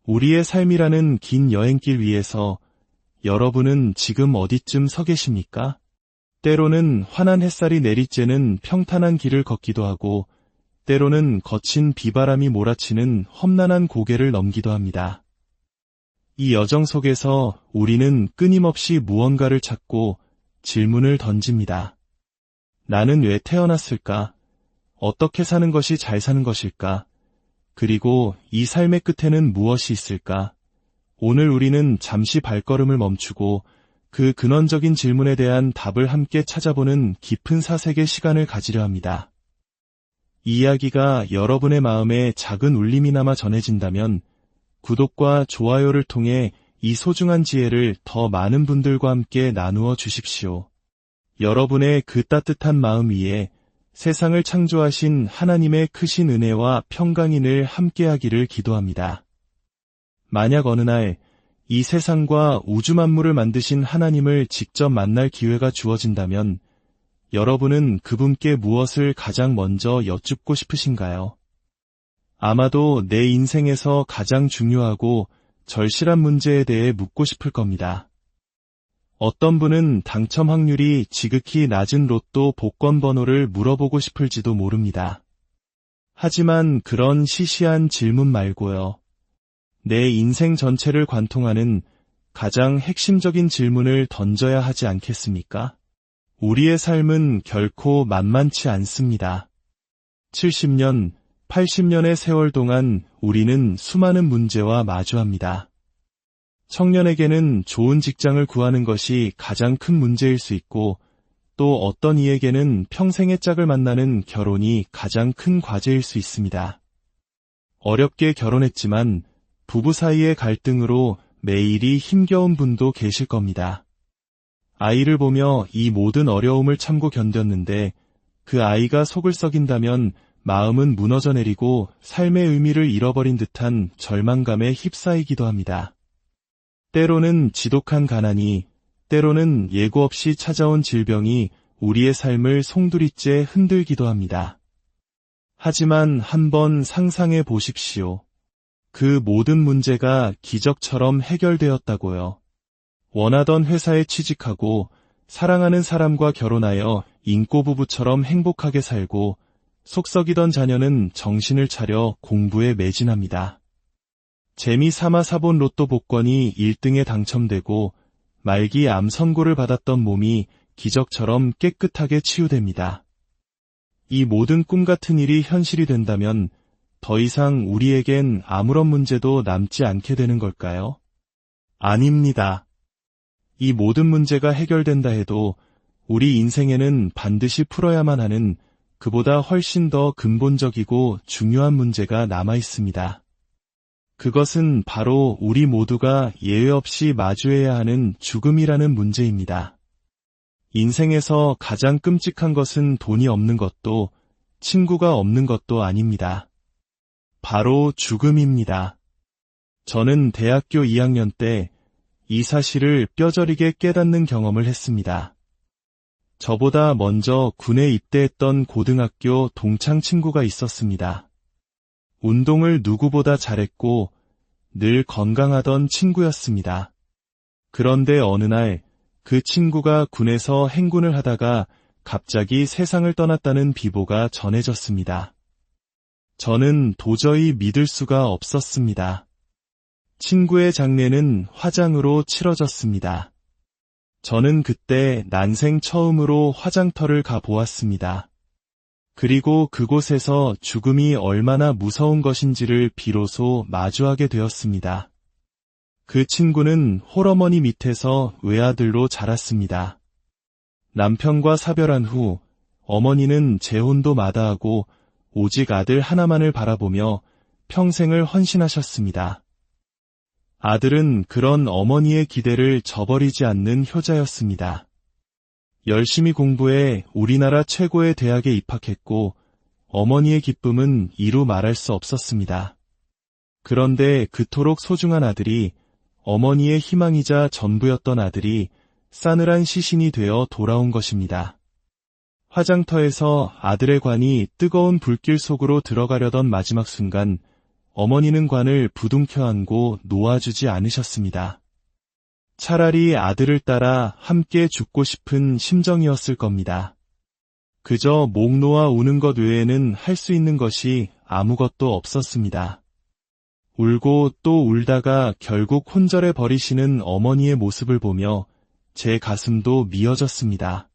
우리의 삶이라는 긴 여행길 위에서 여러분은 지금 어디쯤 서 계십니까? 때로는 환한 햇살이 내리쬐는 평탄한 길을 걷기도 하고, 때로는 거친 비바람이 몰아치는 험난한 고개를 넘기도 합니다. 이 여정 속에서 우리는 끊임없이 무언가를 찾고 질문을 던집니다. 나는 왜 태어났을까? 어떻게 사는 것이 잘 사는 것일까? 그리고 이 삶의 끝에는 무엇이 있을까? 오늘 우리는 잠시 발걸음을 멈추고 그 근원적인 질문에 대한 답을 함께 찾아보는 깊은 사색의 시간을 가지려 합니다. 이 이야기가 여러분의 마음에 작은 울림이나마 전해진다면 구독과 좋아요를 통해 이 소중한 지혜를 더 많은 분들과 함께 나누어 주십시오. 여러분의 그 따뜻한 마음 위에 세상을 창조하신 하나님의 크신 은혜와 평강이 늘 함께하기를 기도합니다. 만약 어느 날 이 세상과 우주 만물을 만드신 하나님을 직접 만날 기회가 주어진다면 여러분은 그분께 무엇을 가장 먼저 여쭙고 싶으신가요? 아마도 내 인생에서 가장 중요하고 절실한 문제에 대해 묻고 싶을 겁니다. 어떤 분은 당첨 확률이 지극히 낮은 로또 복권 번호를 물어보고 싶을지도 모릅니다. 하지만 그런 시시한 질문 말고요. 내 인생 전체를 관통하는 가장 핵심적인 질문을 던져야 하지 않겠습니까? 우리의 삶은 결코 만만치 않습니다. 70년, 80년의 세월 동안 우리는 수많은 문제와 마주합니다. 청년에게는 좋은 직장을 구하는 것이 가장 큰 문제일 수 있고, 또 어떤 이에게는 평생의 짝을 만나는 결혼이 가장 큰 과제일 수 있습니다. 어렵게 결혼했지만 부부 사이의 갈등으로 매일이 힘겨운 분도 계실 겁니다. 아이를 보며 이 모든 어려움을 참고 견뎠는데 그 아이가 속을 썩인다면 마음은 무너져 내리고 삶의 의미를 잃어버린 듯한 절망감에 휩싸이기도 합니다. 때로는 지독한 가난이, 때로는 예고 없이 찾아온 질병이 우리의 삶을 송두리째 흔들기도 합니다. 하지만 한번 상상해 보십시오. 그 모든 문제가 기적처럼 해결되었다고요. 원하던 회사에 취직하고 사랑하는 사람과 결혼하여 인꼬부부처럼 행복하게 살고 속썩이던 자녀는 정신을 차려 공부에 매진합니다. 재미삼아 사본 로또 복권이 1등에 당첨되고 말기 암 선고를 받았던 몸이 기적처럼 깨끗하게 치유됩니다. 이 모든 꿈 같은 일이 현실이 된다면 더 이상 우리에겐 아무런 문제도 남지 않게 되는 걸까요? 아닙니다. 이 모든 문제가 해결된다 해도 우리 인생에는 반드시 풀어야만 하는 그보다 훨씬 더 근본적이고 중요한 문제가 남아 있습니다. 그것은 바로 우리 모두가 예외 없이 마주해야 하는 죽음이라는 문제입니다. 인생에서 가장 끔찍한 것은 돈이 없는 것도 친구가 없는 것도 아닙니다. 바로 죽음입니다. 저는 대학교 2학년 때 이 사실을 뼈저리게 깨닫는 경험을 했습니다. 저보다 먼저 군에 입대했던 고등학교 동창 친구가 있었습니다. 운동을 누구보다 잘했고 늘 건강하던 친구였습니다. 그런데 어느 날 그 친구가 군에서 행군을 하다가 갑자기 세상을 떠났다는 비보가 전해졌습니다. 저는 도저히 믿을 수가 없었습니다. 친구의 장례는 화장으로 치러졌습니다. 저는 그때 난생 처음으로 화장터를 가보았습니다. 그리고 그곳에서 죽음이 얼마나 무서운 것인지를 비로소 마주하게 되었습니다. 그 친구는 홀어머니 밑에서 외아들로 자랐습니다. 남편과 사별한 후 어머니는 재혼도 마다하고 오직 아들 하나만을 바라보며 평생을 헌신하셨습니다. 아들은 그런 어머니의 기대를 저버리지 않는 효자였습니다. 열심히 공부해 우리나라 최고의 대학에 입학했고 어머니의 기쁨은 이루 말할 수 없었습니다. 그런데 그토록 소중한 아들이, 어머니의 희망이자 전부였던 아들이 싸늘한 시신이 되어 돌아온 것입니다. 화장터에서 아들의 관이 뜨거운 불길 속으로 들어가려던 마지막 순간 어머니는 관을 부둥켜 안고 놓아주지 않으셨습니다. 차라리 아들을 따라 함께 죽고 싶은 심정이었을 겁니다. 그저 목 놓아 우는 것 외에는 할 수 있는 것이 아무것도 없었습니다. 울고 또 울다가 결국 혼절해 버리시는 어머니의 모습을 보며 제 가슴도 미어졌습니다.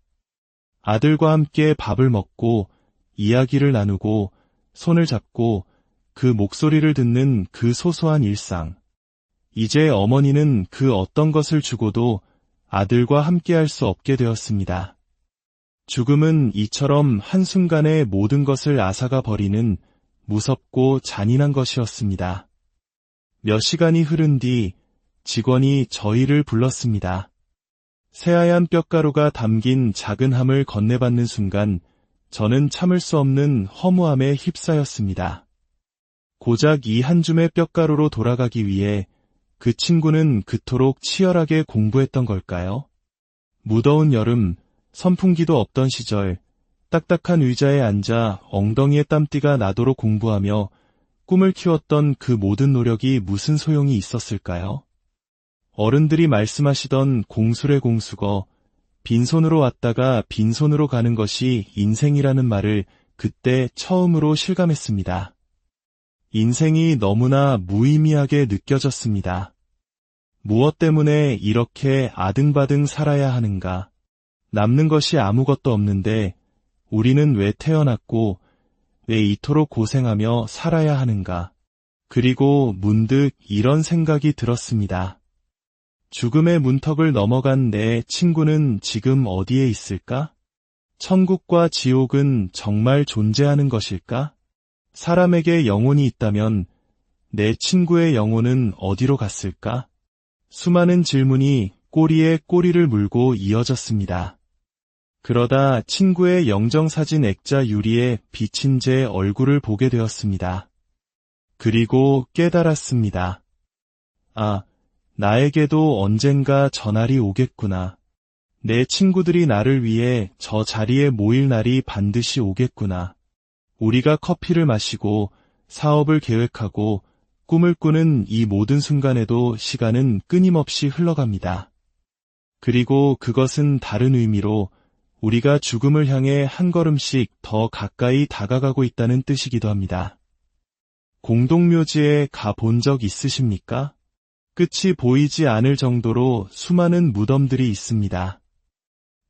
아들과 함께 밥을 먹고 이야기를 나누고 손을 잡고 그 목소리를 듣는 그 소소한 일상. 이제 어머니는 그 어떤 것을 주고도 아들과 함께할 수 없게 되었습니다. 죽음은 이처럼 한순간에 모든 것을 앗아가 버리는 무섭고 잔인한 것이었습니다. 몇 시간이 흐른 뒤 직원이 저희를 불렀습니다. 새하얀 뼈가루가 담긴 작은 함을 건네받는 순간 저는 참을 수 없는 허무함에 휩싸였습니다. 고작 이 한 줌의 뼈가루로 돌아가기 위해 그 친구는 그토록 치열하게 공부했던 걸까요? 무더운 여름, 선풍기도 없던 시절, 딱딱한 의자에 앉아 엉덩이에 땀띠가 나도록 공부하며 꿈을 키웠던 그 모든 노력이 무슨 소용이 있었을까요? 어른들이 말씀하시던 공수래 공수거, 빈손으로 왔다가 빈손으로 가는 것이 인생이라는 말을 그때 처음으로 실감했습니다. 인생이 너무나 무의미하게 느껴졌습니다. 무엇 때문에 이렇게 아등바등 살아야 하는가? 남는 것이 아무것도 없는데 우리는 왜 태어났고 왜 이토록 고생하며 살아야 하는가? 그리고 문득 이런 생각이 들었습니다. 죽음의 문턱을 넘어간 내 친구는 지금 어디에 있을까? 천국과 지옥은 정말 존재하는 것일까? 사람에게 영혼이 있다면 내 친구의 영혼은 어디로 갔을까? 수많은 질문이 꼬리에 꼬리를 물고 이어졌습니다. 그러다 친구의 영정사진 액자 유리에 비친 제 얼굴을 보게 되었습니다. 그리고 깨달았습니다. 아, 나에게도 언젠가 저날이 오겠구나. 내 친구들이 나를 위해 저 자리에 모일 날이 반드시 오겠구나. 우리가 커피를 마시고 사업을 계획하고 꿈을 꾸는 이 모든 순간에도 시간은 끊임없이 흘러갑니다. 그리고 그것은 다른 의미로 우리가 죽음을 향해 한 걸음씩 더 가까이 다가가고 있다는 뜻이기도 합니다. 공동묘지에 가본 적 있으십니까? 끝이 보이지 않을 정도로 수많은 무덤들이 있습니다.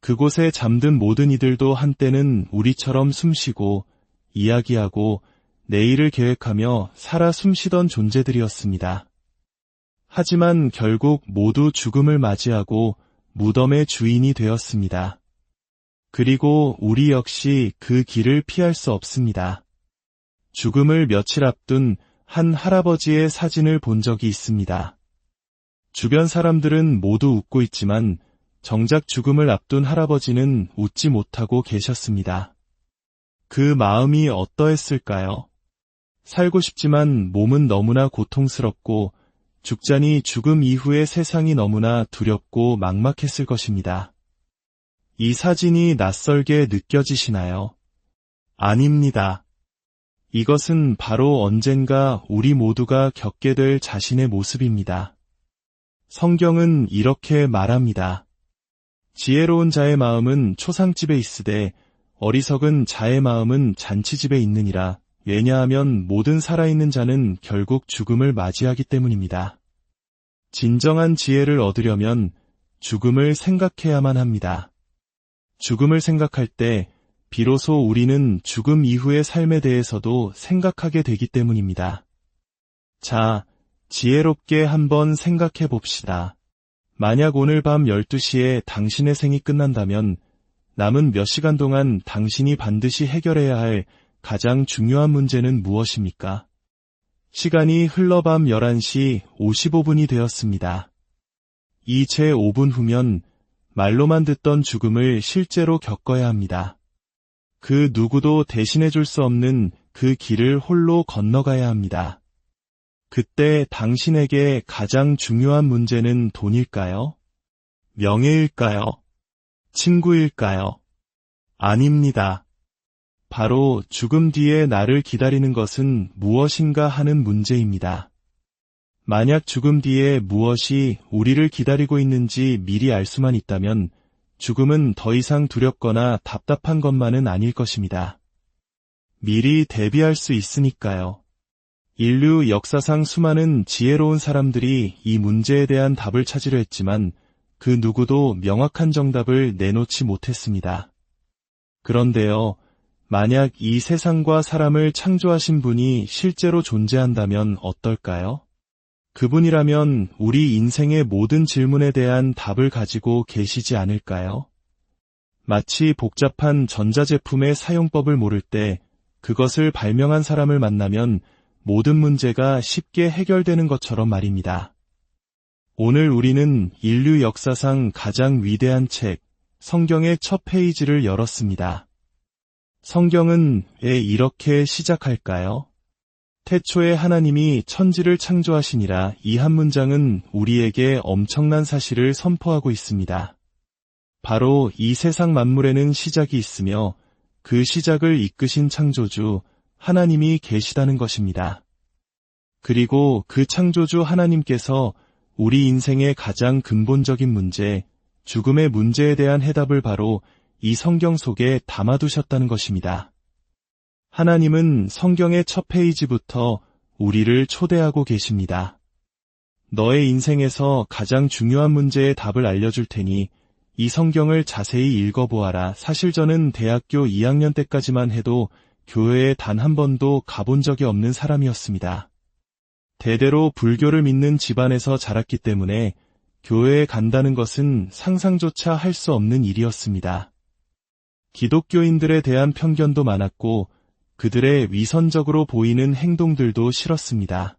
그곳에 잠든 모든 이들도 한때는 우리처럼 숨쉬고 이야기하고 내일을 계획하며 살아 숨쉬던 존재들이었습니다. 하지만 결국 모두 죽음을 맞이하고 무덤의 주인이 되었습니다. 그리고 우리 역시 그 길을 피할 수 없습니다. 죽음을 며칠 앞둔 한 할아버지의 사진을 본 적이 있습니다. 주변 사람들은 모두 웃고 있지만 정작 죽음을 앞둔 할아버지는 웃지 못하고 계셨습니다. 그 마음이 어떠했을까요? 살고 싶지만 몸은 너무나 고통스럽고 죽자니 죽음 이후의 세상이 너무나 두렵고 막막했을 것입니다. 이 사진이 낯설게 느껴지시나요? 아닙니다. 이것은 바로 언젠가 우리 모두가 겪게 될 자신의 모습입니다. 성경은 이렇게 말합니다. 지혜로운 자의 마음은 초상집에 있으되 어리석은 자의 마음은 잔치집에 있느니라. 왜냐하면 모든 살아있는 자는 결국 죽음을 맞이하기 때문입니다. 진정한 지혜를 얻으려면 죽음을 생각해야만 합니다. 죽음을 생각할 때 비로소 우리는 죽음 이후의 삶에 대해서도 생각하게 되기 때문입니다. 자, 지혜롭게 한번 생각해 봅시다. 만약 오늘 밤 12시에 당신의 생이 끝난다면 남은 몇 시간 동안 당신이 반드시 해결해야 할 가장 중요한 문제는 무엇입니까? 시간이 흘러 밤 11시 55분이 되었습니다. 이 제 5분 후면 말로만 듣던 죽음을 실제로 겪어야 합니다. 그 누구도 대신해 줄 수 없는 그 길을 홀로 건너가야 합니다. 그때 당신에게 가장 중요한 문제는 돈일까요? 명예일까요? 친구일까요? 아닙니다. 바로 죽음 뒤에 나를 기다리는 것은 무엇인가 하는 문제입니다. 만약 죽음 뒤에 무엇이 우리를 기다리고 있는지 미리 알 수만 있다면 죽음은 더 이상 두렵거나 답답한 것만은 아닐 것입니다. 미리 대비할 수 있으니까요. 인류 역사상 수많은 지혜로운 사람들이 이 문제에 대한 답을 찾으려 했지만 그 누구도 명확한 정답을 내놓지 못했습니다. 그런데요, 만약 이 세상과 사람을 창조하신 분이 실제로 존재한다면 어떨까요? 그분이라면 우리 인생의 모든 질문에 대한 답을 가지고 계시지 않을까요? 마치 복잡한 전자제품의 사용법을 모를 때 그것을 발명한 사람을 만나면 모든 문제가 쉽게 해결되는 것처럼 말입니다. 오늘 우리는 인류 역사상 가장 위대한 책, 성경의 첫 페이지를 열었습니다. 성경은 왜 이렇게 시작할까요? 태초에 하나님이 천지를 창조하시니라. 이 한 문장은 우리에게 엄청난 사실을 선포하고 있습니다. 바로 이 세상 만물에는 시작이 있으며 그 시작을 이끄신 창조주 하나님이 계시다는 것입니다. 그리고 그 창조주 하나님께서 우리 인생의 가장 근본적인 문제, 죽음의 문제에 대한 해답을 바로 이 성경 속에 담아두셨다는 것입니다. 하나님은 성경의 첫 페이지부터 우리를 초대하고 계십니다. 너의 인생에서 가장 중요한 문제의 답을 알려줄 테니 이 성경을 자세히 읽어보아라. 사실 저는 대학교 2학년 때까지만 해도 교회에 단 한 번도 가본 적이 없는 사람이었습니다. 대대로 불교를 믿는 집안에서 자랐기 때문에 교회에 간다는 것은 상상조차 할 수 없는 일이었습니다. 기독교인들에 대한 편견도 많았고 그들의 위선적으로 보이는 행동들도 싫었습니다.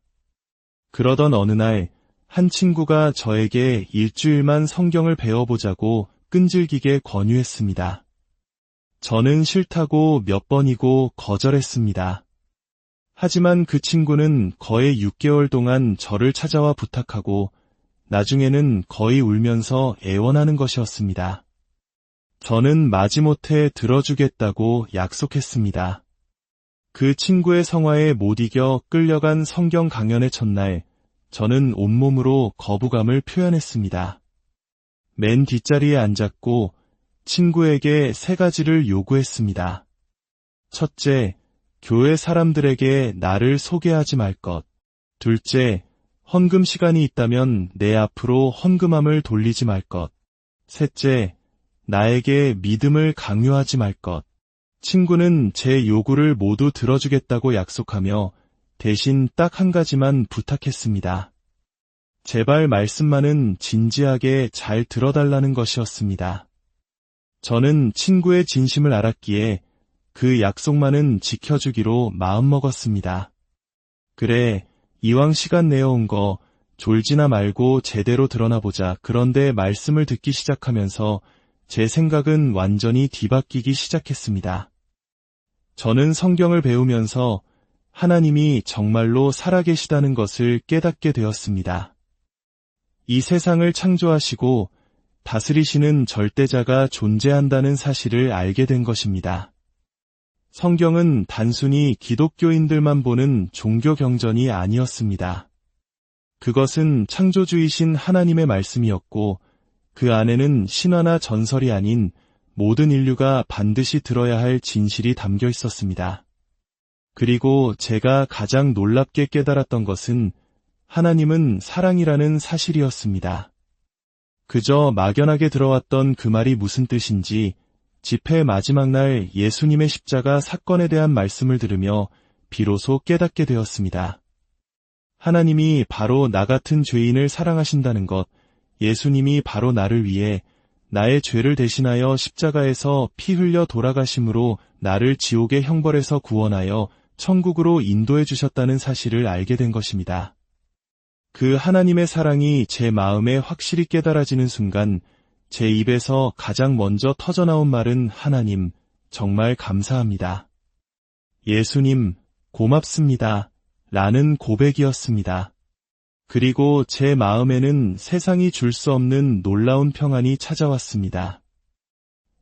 그러던 어느 날 한 친구가 저에게 일주일만 성경을 배워보자고 끈질기게 권유했습니다. 저는 싫다고 몇 번이고 거절했습니다. 하지만 그 친구는 거의 6개월 동안 저를 찾아와 부탁하고 나중에는 거의 울면서 애원하는 것이었습니다. 저는 마지못해 들어주겠다고 약속했습니다. 그 친구의 성화에 못 이겨 끌려간 성경 강연의 첫날, 저는 온몸으로 거부감을 표현했습니다. 맨 뒷자리에 앉았고 친구에게 3가지를 요구했습니다. 첫째, 교회 사람들에게 나를 소개하지 말 것. 둘째, 헌금 시간이 있다면 내 앞으로 헌금함을 돌리지 말 것. 셋째, 나에게 믿음을 강요하지 말 것. 친구는 제 요구를 모두 들어주겠다고 약속하며 대신 딱 한 가지만 부탁했습니다. 제발 말씀만은 진지하게 잘 들어달라는 것이었습니다. 저는 친구의 진심을 알았기에 그 약속만은 지켜주기로 마음먹었습니다. 그래, 이왕 시간 내어온 거 졸지나 말고 제대로 들어나보자. 그런데 말씀을 듣기 시작하면서 제 생각은 완전히 뒤바뀌기 시작했습니다. 저는 성경을 배우면서 하나님이 정말로 살아계시다는 것을 깨닫게 되었습니다. 이 세상을 창조하시고 다스리시는 절대자가 존재한다는 사실을 알게 된 것입니다. 성경은 단순히 기독교인들만 보는 종교 경전이 아니었습니다. 그것은 창조주이신 하나님의 말씀이었고 그 안에는 신화나 전설이 아닌 모든 인류가 반드시 들어야 할 진실이 담겨 있었습니다. 그리고 제가 가장 놀랍게 깨달았던 것은 하나님은 사랑이라는 사실이었습니다. 그저 막연하게 들어왔던 그 말이 무슨 뜻인지 집회 마지막 날 예수님의 십자가 사건에 대한 말씀을 들으며 비로소 깨닫게 되었습니다. 하나님이 바로 나 같은 죄인을 사랑하신다는 것, 예수님이 바로 나를 위해 나의 죄를 대신하여 십자가에서 피 흘려 돌아가심으로 나를 지옥의 형벌에서 구원하여 천국으로 인도해 주셨다는 사실을 알게 된 것입니다. 그 하나님의 사랑이 제 마음에 확실히 깨달아지는 순간 제 입에서 가장 먼저 터져나온 말은 하나님, 정말 감사합니다. 예수님, 고맙습니다. 라는 고백이었습니다. 그리고 제 마음에는 세상이 줄 수 없는 놀라운 평안이 찾아왔습니다.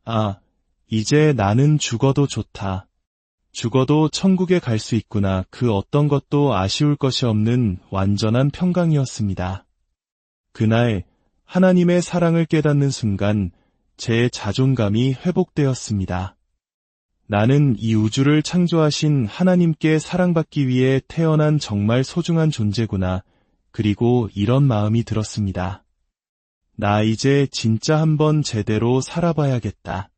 아, 이제 나는 죽어도 좋다. 죽어도 천국에 갈 수 있구나. 그 어떤 것도 아쉬울 것이 없는 완전한 평강이었습니다. 그날 하나님의 사랑을 깨닫는 순간 제 자존감이 회복되었습니다. 나는 이 우주를 창조하신 하나님께 사랑받기 위해 태어난 정말 소중한 존재구나. 그리고 이런 마음이 들었습니다. 나 이제 진짜 한번 제대로 살아봐야겠다.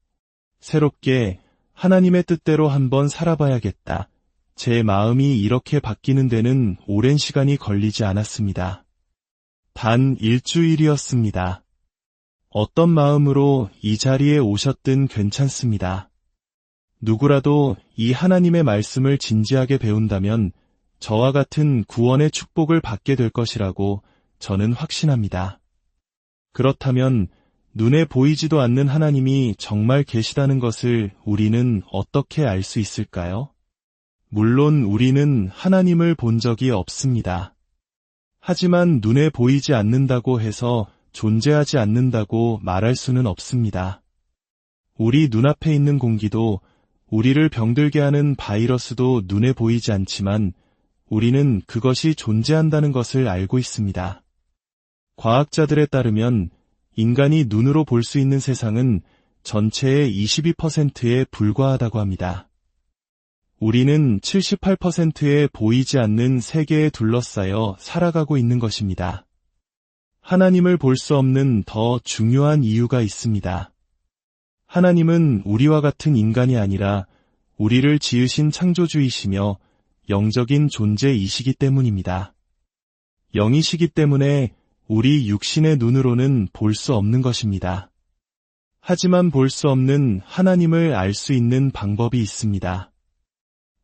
새롭게 하나님의 뜻대로 한번 살아봐야겠다. 제 마음이 이렇게 바뀌는 데는 오랜 시간이 걸리지 않았습니다. 단 일주일이었습니다. 어떤 마음으로 이 자리에 오셨든 괜찮습니다. 누구라도 이 하나님의 말씀을 진지하게 배운다면 저와 같은 구원의 축복을 받게 될 것이라고 저는 확신합니다. 그렇다면 눈에 보이지도 않는 하나님이 정말 계시다는 것을 우리는 어떻게 알 수 있을까요? 물론 우리는 하나님을 본 적이 없습니다. 하지만 눈에 보이지 않는다고 해서 존재하지 않는다고 말할 수는 없습니다. 우리 눈앞에 있는 공기도 우리를 병들게 하는 바이러스도 눈에 보이지 않지만 우리는 그것이 존재한다는 것을 알고 있습니다. 과학자들에 따르면 인간이 눈으로 볼 수 있는 세상은 전체의 22%에 불과하다고 합니다. 우리는 78%의 보이지 않는 세계에 둘러싸여 살아가고 있는 것입니다. 하나님을 볼 수 없는 더 중요한 이유가 있습니다. 하나님은 우리와 같은 인간이 아니라 우리를 지으신 창조주이시며 영적인 존재이시기 때문입니다. 영이시기 때문에 우리 육신의 눈으로는 볼 수 없는 것입니다. 하지만 볼 수 없는 하나님을 알 수 있는 방법이 있습니다.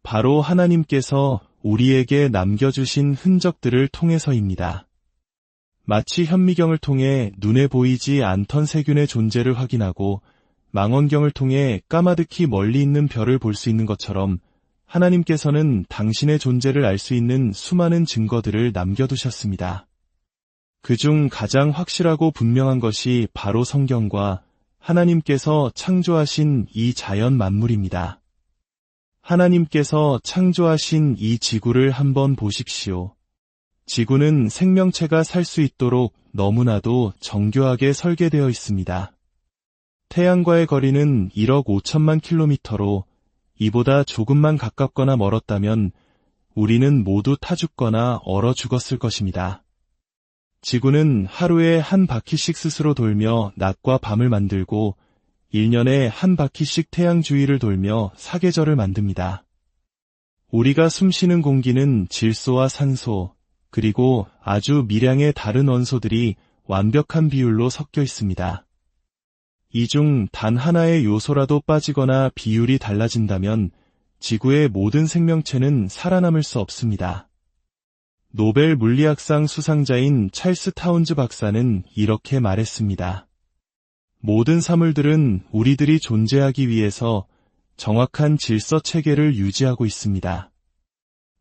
바로 하나님께서 우리에게 남겨주신 흔적들을 통해서입니다. 마치 현미경을 통해 눈에 보이지 않던 세균의 존재를 확인하고 망원경을 통해 까마득히 멀리 있는 별을 볼 수 있는 것처럼 하나님께서는 당신의 존재를 알 수 있는 수많은 증거들을 남겨두셨습니다. 그중 가장 확실하고 분명한 것이 바로 성경과 하나님께서 창조하신 이 자연 만물입니다. 하나님께서 창조하신 이 지구를 한번 보십시오. 지구는 생명체가 살 수 있도록 너무나도 정교하게 설계되어 있습니다. 태양과의 거리는 1억 5천만 킬로미터로 이보다 조금만 가깝거나 멀었다면 우리는 모두 타 죽거나 얼어 죽었을 것입니다. 지구는 하루에 한 바퀴씩 스스로 돌며 낮과 밤을 만들고 1년에 한 바퀴씩 태양 주위를 돌며 사계절을 만듭니다. 우리가 숨쉬는 공기는 질소와 산소, 그리고 아주 미량의 다른 원소들이 완벽한 비율로 섞여 있습니다. 이 중 단 하나의 요소라도 빠지거나 비율이 달라진다면 지구의 모든 생명체는 살아남을 수 없습니다. 노벨 물리학상 수상자인 찰스 타운즈 박사는 이렇게 말했습니다. 모든 사물들은 우리들이 존재하기 위해서 정확한 질서 체계를 유지하고 있습니다.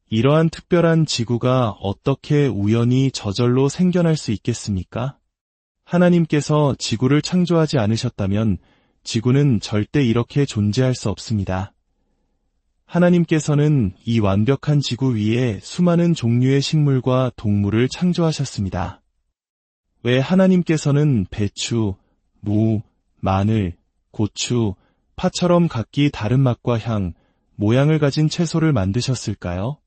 이러한 특별한 지구가 어떻게 우연히 저절로 생겨날 수 있겠습니까? 하나님께서 지구를 창조하지 않으셨다면 지구는 절대 이렇게 존재할 수 없습니다. 하나님께서는 이 완벽한 지구 위에 수많은 종류의 식물과 동물을 창조하셨습니다. 왜 하나님께서는 배추, 무, 마늘, 고추, 파처럼 각기 다른 맛과 향, 모양을 가진 채소를 만드셨을까요?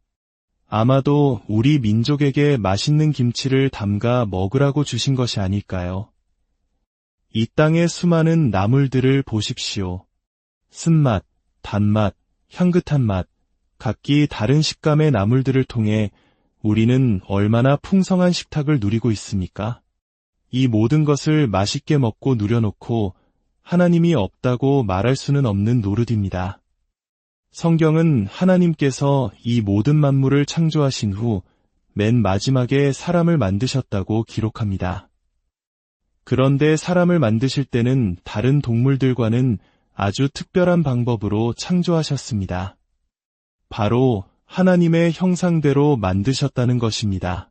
아마도 우리 민족에게 맛있는 김치를 담가 먹으라고 주신 것이 아닐까요? 이 땅의 수많은 나물들을 보십시오. 쓴맛, 단맛, 향긋한 맛, 각기 다른 식감의 나물들을 통해 우리는 얼마나 풍성한 식탁을 누리고 있습니까? 이 모든 것을 맛있게 먹고 누려놓고 하나님이 없다고 말할 수는 없는 노릇입니다. 성경은 하나님께서 이 모든 만물을 창조하신 후 맨 마지막에 사람을 만드셨다고 기록합니다. 그런데 사람을 만드실 때는 다른 동물들과는 아주 특별한 방법으로 창조하셨습니다. 바로 하나님의 형상대로 만드셨다는 것입니다.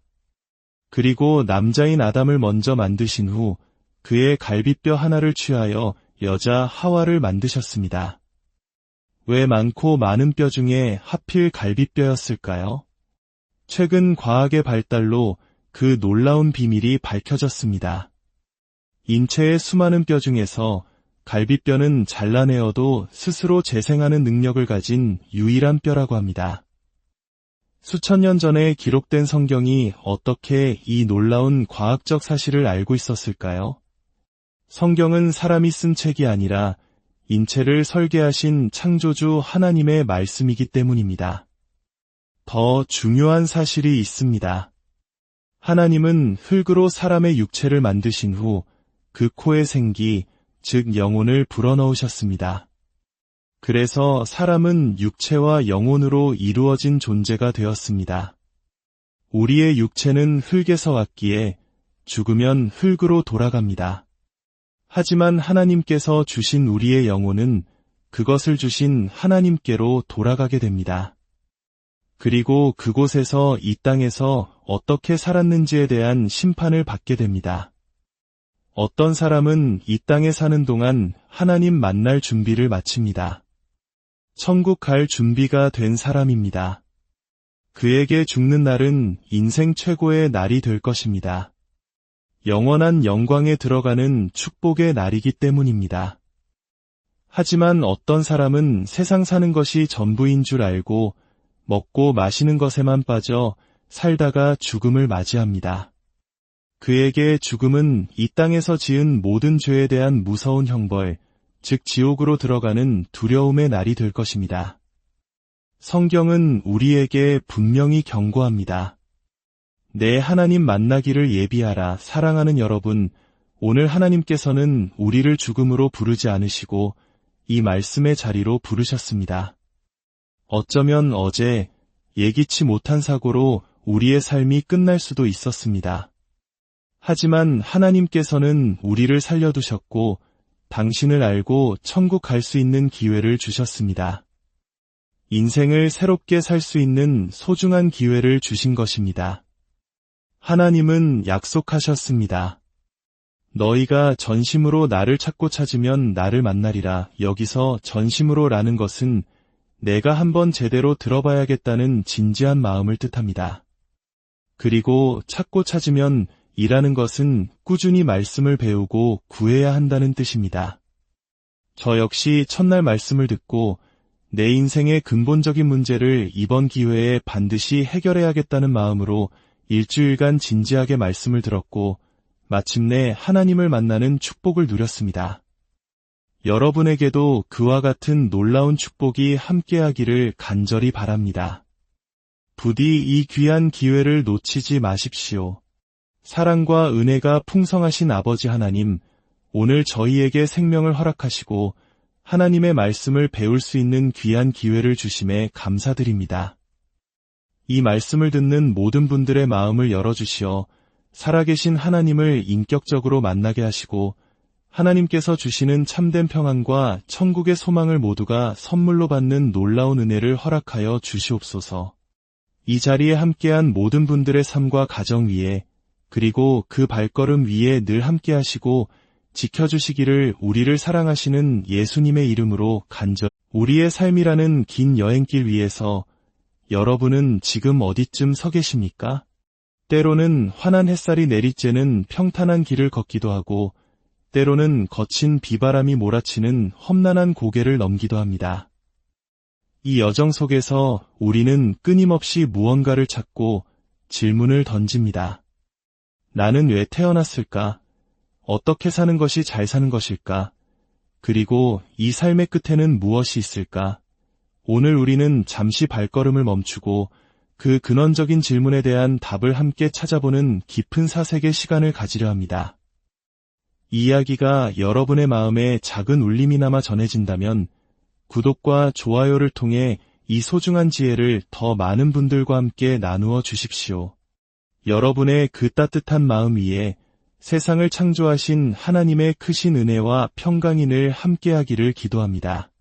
그리고 남자인 아담을 먼저 만드신 후 그의 갈비뼈 하나를 취하여 여자 하와를 만드셨습니다. 왜 많고 많은 뼈 중에 하필 갈비뼈였을까요? 최근 과학의 발달로 그 놀라운 비밀이 밝혀졌습니다. 인체의 수많은 뼈 중에서 갈비뼈는 잘라내어도 스스로 재생하는 능력을 가진 유일한 뼈라고 합니다. 수천 년 전에 기록된 성경이 어떻게 이 놀라운 과학적 사실을 알고 있었을까요? 성경은 사람이 쓴 책이 아니라 인체를 설계하신 창조주 하나님의 말씀이기 때문입니다. 더 중요한 사실이 있습니다. 하나님은 흙으로 사람의 육체를 만드신 후 그 코에 생기, 즉 영혼을 불어넣으셨습니다. 그래서 사람은 육체와 영혼으로 이루어진 존재가 되었습니다. 우리의 육체는 흙에서 왔기에 죽으면 흙으로 돌아갑니다. 하지만 하나님께서 주신 우리의 영혼은 그것을 주신 하나님께로 돌아가게 됩니다. 그리고 그곳에서 이 땅에서 어떻게 살았는지에 대한 심판을 받게 됩니다. 어떤 사람은 이 땅에 사는 동안 하나님 만날 준비를 마칩니다. 천국 갈 준비가 된 사람입니다. 그에게 죽는 날은 인생 최고의 날이 될 것입니다. 영원한 영광에 들어가는 축복의 날이기 때문입니다. 하지만 어떤 사람은 세상 사는 것이 전부인 줄 알고 먹고 마시는 것에만 빠져 살다가 죽음을 맞이합니다. 그에게 죽음은 이 땅에서 지은 모든 죄에 대한 무서운 형벌, 즉 지옥으로 들어가는 두려움의 날이 될 것입니다. 성경은 우리에게 분명히 경고합니다. 내 하나님 만나기를 예비하라. 사랑하는 여러분, 오늘 하나님께서는 우리를 죽음으로 부르지 않으시고 이 말씀의 자리로 부르셨습니다. 어쩌면 어제 예기치 못한 사고로 우리의 삶이 끝날 수도 있었습니다. 하지만 하나님께서는 우리를 살려두셨고 당신을 알고 천국 갈 수 있는 기회를 주셨습니다. 인생을 새롭게 살 수 있는 소중한 기회를 주신 것입니다. 하나님은 약속하셨습니다. 너희가 전심으로 나를 찾고 찾으면 나를 만나리라. 여기서 전심으로 라는 것은 내가 한번 제대로 들어봐야겠다는 진지한 마음을 뜻합니다. 그리고 찾고 찾으면 이라는 것은 꾸준히 말씀을 배우고 구해야 한다는 뜻입니다. 저 역시 첫날 말씀을 듣고 내 인생의 근본적인 문제를 이번 기회에 반드시 해결해야겠다는 마음으로 일주일간 진지하게 말씀을 들었고 마침내 하나님을 만나는 축복을 누렸습니다. 여러분에게도 그와 같은 놀라운 축복이 함께하기를 간절히 바랍니다. 부디 이 귀한 기회를 놓치지 마십시오. 사랑과 은혜가 풍성하신 아버지 하나님, 오늘 저희에게 생명을 허락하시고 하나님의 말씀을 배울 수 있는 귀한 기회를 주심에 감사드립니다. 이 말씀을 듣는 모든 분들의 마음을 열어주시어 살아계신 하나님을 인격적으로 만나게 하시고 하나님께서 주시는 참된 평안과 천국의 소망을 모두가 선물로 받는 놀라운 은혜를 허락하여 주시옵소서. 이 자리에 함께한 모든 분들의 삶과 가정 위에 그리고 그 발걸음 위에 늘 함께하시고 지켜주시기를 우리를 사랑하시는 예수님의 이름으로 간절히 우리의 삶이라는 긴 여행길 위에서 여러분은 지금 어디쯤 서 계십니까? 때로는 환한 햇살이 내리쬐는 평탄한 길을 걷기도 하고 때로는 거친 비바람이 몰아치는 험난한 고개를 넘기도 합니다. 이 여정 속에서 우리는 끊임없이 무언가를 찾고 질문을 던집니다. 나는 왜 태어났을까? 어떻게 사는 것이 잘 사는 것일까? 그리고 이 삶의 끝에는 무엇이 있을까? 오늘 우리는 잠시 발걸음을 멈추고 그 근원적인 질문에 대한 답을 함께 찾아보는 깊은 사색의 시간을 가지려 합니다. 이 이야기가 여러분의 마음에 작은 울림이나마 전해진다면 구독과 좋아요를 통해 이 소중한 지혜를 더 많은 분들과 함께 나누어 주십시오. 여러분의 그 따뜻한 마음 위에 세상을 창조하신 하나님의 크신 은혜와 평강인을 함께하기를 기도합니다.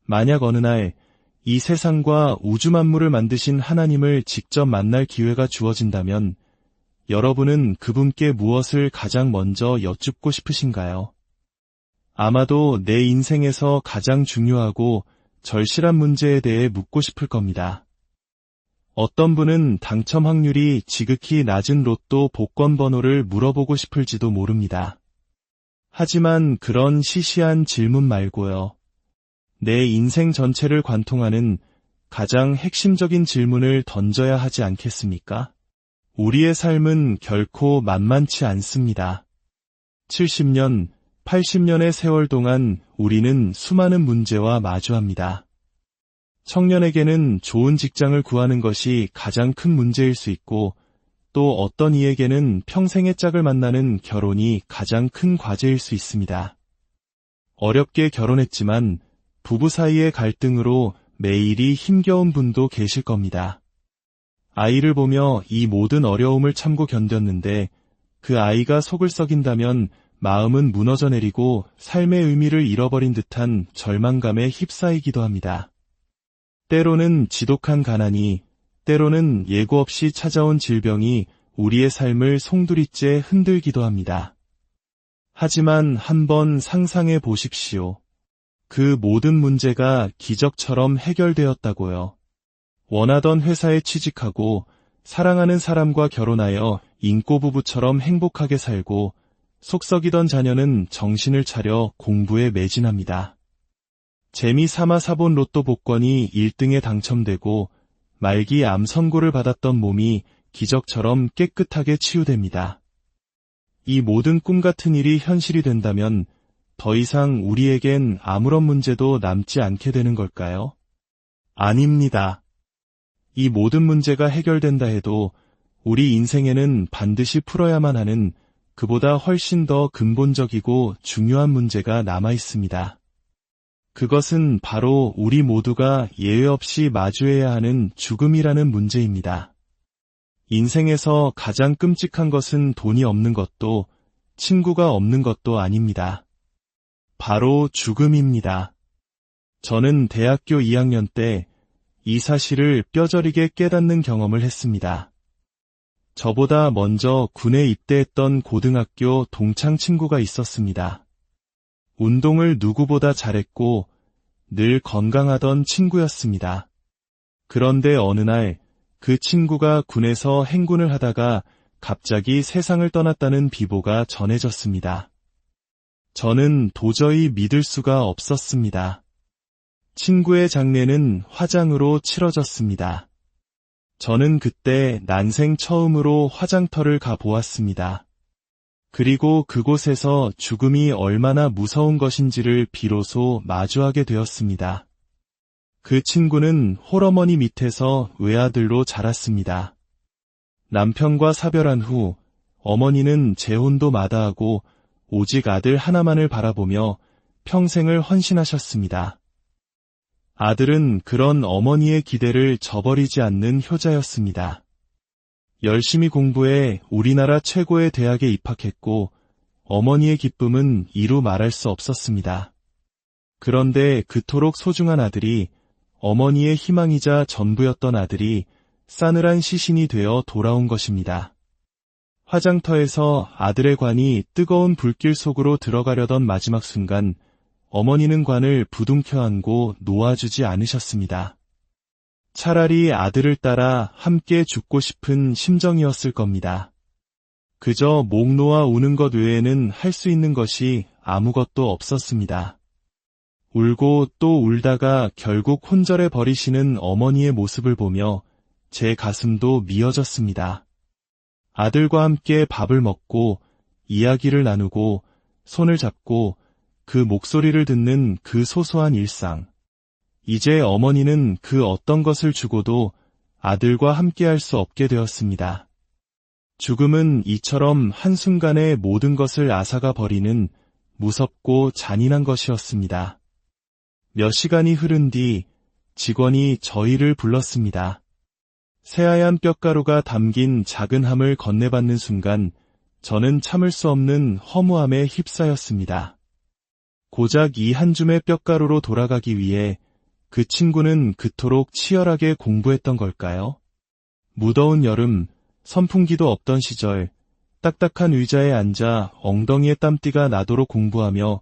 만약 어느 날 이 세상과 우주 만물을 만드신 하나님을 직접 만날 기회가 주어진다면 여러분은 그분께 무엇을 가장 먼저 여쭙고 싶으신가요? 아마도 내 인생에서 가장 중요하고 절실한 문제에 대해 묻고 싶을 겁니다. 어떤 분은 당첨 확률이 지극히 낮은 로또 복권 번호를 물어보고 싶을지도 모릅니다. 하지만 그런 시시한 질문 말고요. 내 인생 전체를 관통하는 가장 핵심적인 질문을 던져야 하지 않겠습니까? 우리의 삶은 결코 만만치 않습니다. 70년, 80년의 세월 동안 우리는 수많은 문제와 마주합니다. 청년에게는 좋은 직장을 구하는 것이 가장 큰 문제일 수 있고, 또 어떤 이에게는 평생의 짝을 만나는 결혼이 가장 큰 과제일 수 있습니다. 어렵게 결혼했지만 부부 사이의 갈등으로 매일이 힘겨운 분도 계실 겁니다. 아이를 보며 이 모든 어려움을 참고 견뎠는데 그 아이가 속을 썩인다면 마음은 무너져 내리고 삶의 의미를 잃어버린 듯한 절망감에 휩싸이기도 합니다. 때로는 지독한 가난이, 때로는 예고 없이 찾아온 질병이 우리의 삶을 송두리째 흔들기도 합니다. 하지만 한번 상상해 보십시오. 그 모든 문제가 기적처럼 해결되었다고요. 원하던 회사에 취직하고 사랑하는 사람과 결혼하여 인꼬부부처럼 행복하게 살고 속썩이던 자녀는 정신을 차려 공부에 매진합니다. 재미삼아 사본 로또 복권이 1등에 당첨되고 말기 암 선고를 받았던 몸이 기적처럼 깨끗하게 치유됩니다. 이 모든 꿈 같은 일이 현실이 된다면 더 이상 우리에겐 아무런 문제도 남지 않게 되는 걸까요? 아닙니다. 이 모든 문제가 해결된다 해도 우리 인생에는 반드시 풀어야만 하는 그보다 훨씬 더 근본적이고 중요한 문제가 남아 있습니다. 그것은 바로 우리 모두가 예외 없이 마주해야 하는 죽음이라는 문제입니다. 인생에서 가장 끔찍한 것은 돈이 없는 것도 친구가 없는 것도 아닙니다. 바로 죽음입니다. 저는 대학교 2학년 때 이 사실을 뼈저리게 깨닫는 경험을 했습니다. 저보다 먼저 군에 입대했던 고등학교 동창 친구가 있었습니다. 운동을 누구보다 잘했고 늘 건강하던 친구였습니다. 그런데 어느 날 그 친구가 군에서 행군을 하다가 갑자기 세상을 떠났다는 비보가 전해졌습니다. 저는 도저히 믿을 수가 없었습니다. 친구의 장례는 화장으로 치러졌습니다. 저는 그때 난생 처음으로 화장터를 가보았습니다. 그리고 그곳에서 죽음이 얼마나 무서운 것인지를 비로소 마주하게 되었습니다. 그 친구는 홀어머니 밑에서 외아들로 자랐습니다. 남편과 사별한 후 어머니는 재혼도 마다하고 오직 아들 하나만을 바라보며 평생을 헌신하셨습니다. 아들은 그런 어머니의 기대를 저버리지 않는 효자였습니다. 열심히 공부해 우리나라 최고의 대학에 입학했고 어머니의 기쁨은 이루 말할 수 없었습니다. 그런데 그토록 소중한 아들이, 어머니의 희망이자 전부였던 아들이 싸늘한 시신이 되어 돌아온 것입니다. 화장터에서 아들의 관이 뜨거운 불길 속으로 들어가려던 마지막 순간 어머니는 관을 부둥켜 안고 놓아주지 않으셨습니다. 차라리 아들을 따라 함께 죽고 싶은 심정이었을 겁니다. 그저 목 놓아 우는 것 외에는 할 수 있는 것이 아무것도 없었습니다. 울고 또 울다가 결국 혼절해 버리시는 어머니의 모습을 보며 제 가슴도 미어졌습니다. 아들과 함께 밥을 먹고 이야기를 나누고 손을 잡고 그 목소리를 듣는 그 소소한 일상. 이제 어머니는 그 어떤 것을 주고도 아들과 함께할 수 없게 되었습니다. 죽음은 이처럼 한순간에 모든 것을 앗아가 버리는 무섭고 잔인한 것이었습니다. 몇 시간이 흐른 뒤 직원이 저희를 불렀습니다. 새하얀 뼈가루가 담긴 작은 함을 건네받는 순간 저는 참을 수 없는 허무함에 휩싸였습니다. 고작 이 한 줌의 뼈가루로 돌아가기 위해 그 친구는 그토록 치열하게 공부했던 걸까요? 무더운 여름, 선풍기도 없던 시절, 딱딱한 의자에 앉아 엉덩이에 땀띠가 나도록 공부하며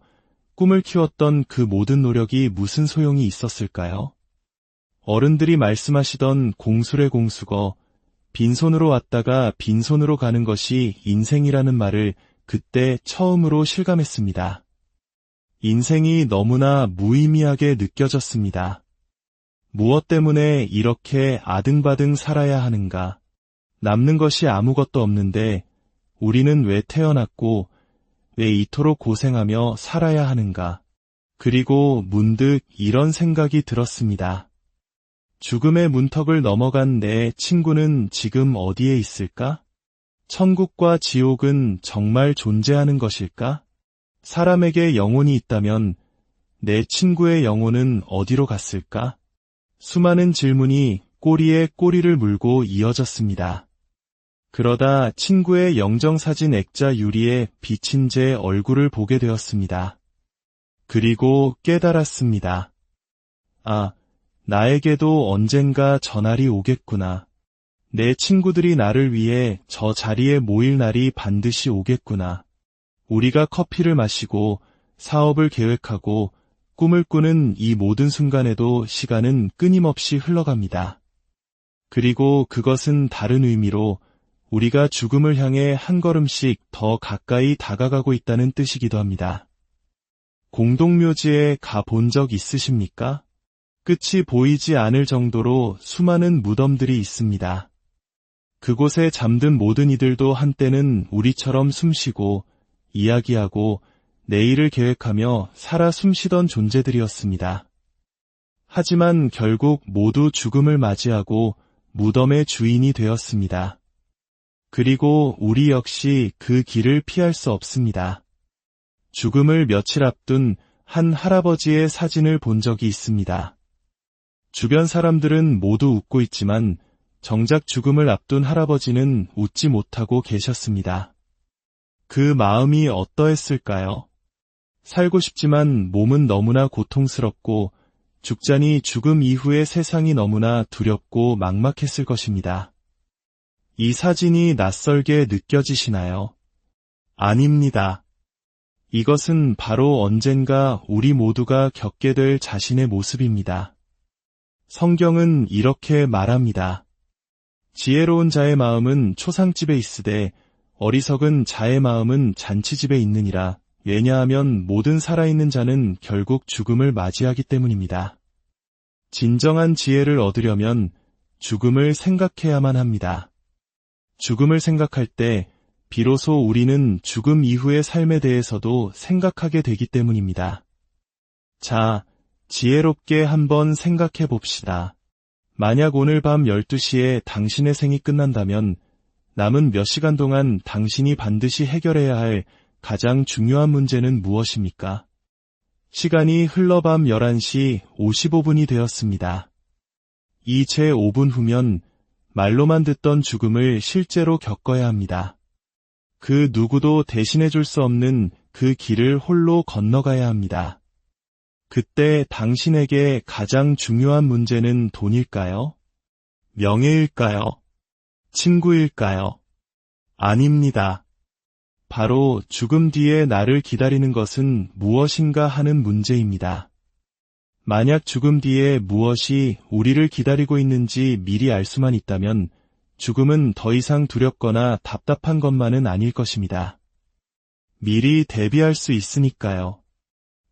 꿈을 키웠던 그 모든 노력이 무슨 소용이 있었을까요? 어른들이 말씀하시던 공수래 공수거, 빈손으로 왔다가 빈손으로 가는 것이 인생이라는 말을 그때 처음으로 실감했습니다. 인생이 너무나 무의미하게 느껴졌습니다. 무엇 때문에 이렇게 아등바등 살아야 하는가? 남는 것이 아무것도 없는데 우리는 왜 태어났고 왜 이토록 고생하며 살아야 하는가? 그리고 문득 이런 생각이 들었습니다. 죽음의 문턱을 넘어간 내 친구는 지금 어디에 있을까? 천국과 지옥은 정말 존재하는 것일까? 사람에게 영혼이 있다면 내 친구의 영혼은 어디로 갔을까? 수많은 질문이 꼬리에 꼬리를 물고 이어졌습니다. 그러다 친구의 영정사진 액자 유리에 비친 제 얼굴을 보게 되었습니다. 그리고 깨달았습니다. 아, 나에게도 언젠가 저날이 오겠구나. 내 친구들이 나를 위해 저 자리에 모일 날이 반드시 오겠구나. 우리가 커피를 마시고 사업을 계획하고 꿈을 꾸는 이 모든 순간에도 시간은 끊임없이 흘러갑니다. 그리고 그것은 다른 의미로 우리가 죽음을 향해 한 걸음씩 더 가까이 다가가고 있다는 뜻이기도 합니다. 공동묘지에 가본 적 있으십니까? 끝이 보이지 않을 정도로 수많은 무덤들이 있습니다. 그곳에 잠든 모든 이들도 한때는 우리처럼 숨쉬고 이야기하고 내일을 계획하며 살아 숨쉬던 존재들이었습니다. 하지만 결국 모두 죽음을 맞이하고 무덤의 주인이 되었습니다. 그리고 우리 역시 그 길을 피할 수 없습니다. 죽음을 며칠 앞둔 한 할아버지의 사진을 본 적이 있습니다. 주변 사람들은 모두 웃고 있지만 정작 죽음을 앞둔 할아버지는 웃지 못하고 계셨습니다. 그 마음이 어떠했을까요? 살고 싶지만 몸은 너무나 고통스럽고 죽자니 죽음 이후의 세상이 너무나 두렵고 막막했을 것입니다. 이 사진이 낯설게 느껴지시나요? 아닙니다. 이것은 바로 언젠가 우리 모두가 겪게 될 자신의 모습입니다. 성경은 이렇게 말합니다. 지혜로운 자의 마음은 초상집에 있으되 어리석은 자의 마음은 잔치집에 있느니라. 왜냐하면 모든 살아있는 자는 결국 죽음을 맞이하기 때문입니다. 진정한 지혜를 얻으려면 죽음을 생각해야만 합니다. 죽음을 생각할 때 비로소 우리는 죽음 이후의 삶에 대해서도 생각하게 되기 때문입니다. 자, 지혜롭게 한번 생각해 봅시다. 만약 오늘 밤 12시에 당신의 생이 끝난다면 남은 몇 시간 동안 당신이 반드시 해결해야 할 가장 중요한 문제는 무엇입니까? 시간이 흘러 밤 11시 55분이 되었습니다. 이 채 5분 후면 말로만 듣던 죽음을 실제로 겪어야 합니다. 그 누구도 대신해 줄 수 없는 그 길을 홀로 건너가야 합니다. 그때 당신에게 가장 중요한 문제는 돈일까요? 명예일까요? 친구일까요? 아닙니다. 바로 죽음 뒤에 나를 기다리는 것은 무엇인가 하는 문제입니다. 만약 죽음 뒤에 무엇이 우리를 기다리고 있는지 미리 알 수만 있다면 죽음은 더 이상 두렵거나 답답한 것만은 아닐 것입니다. 미리 대비할 수 있으니까요.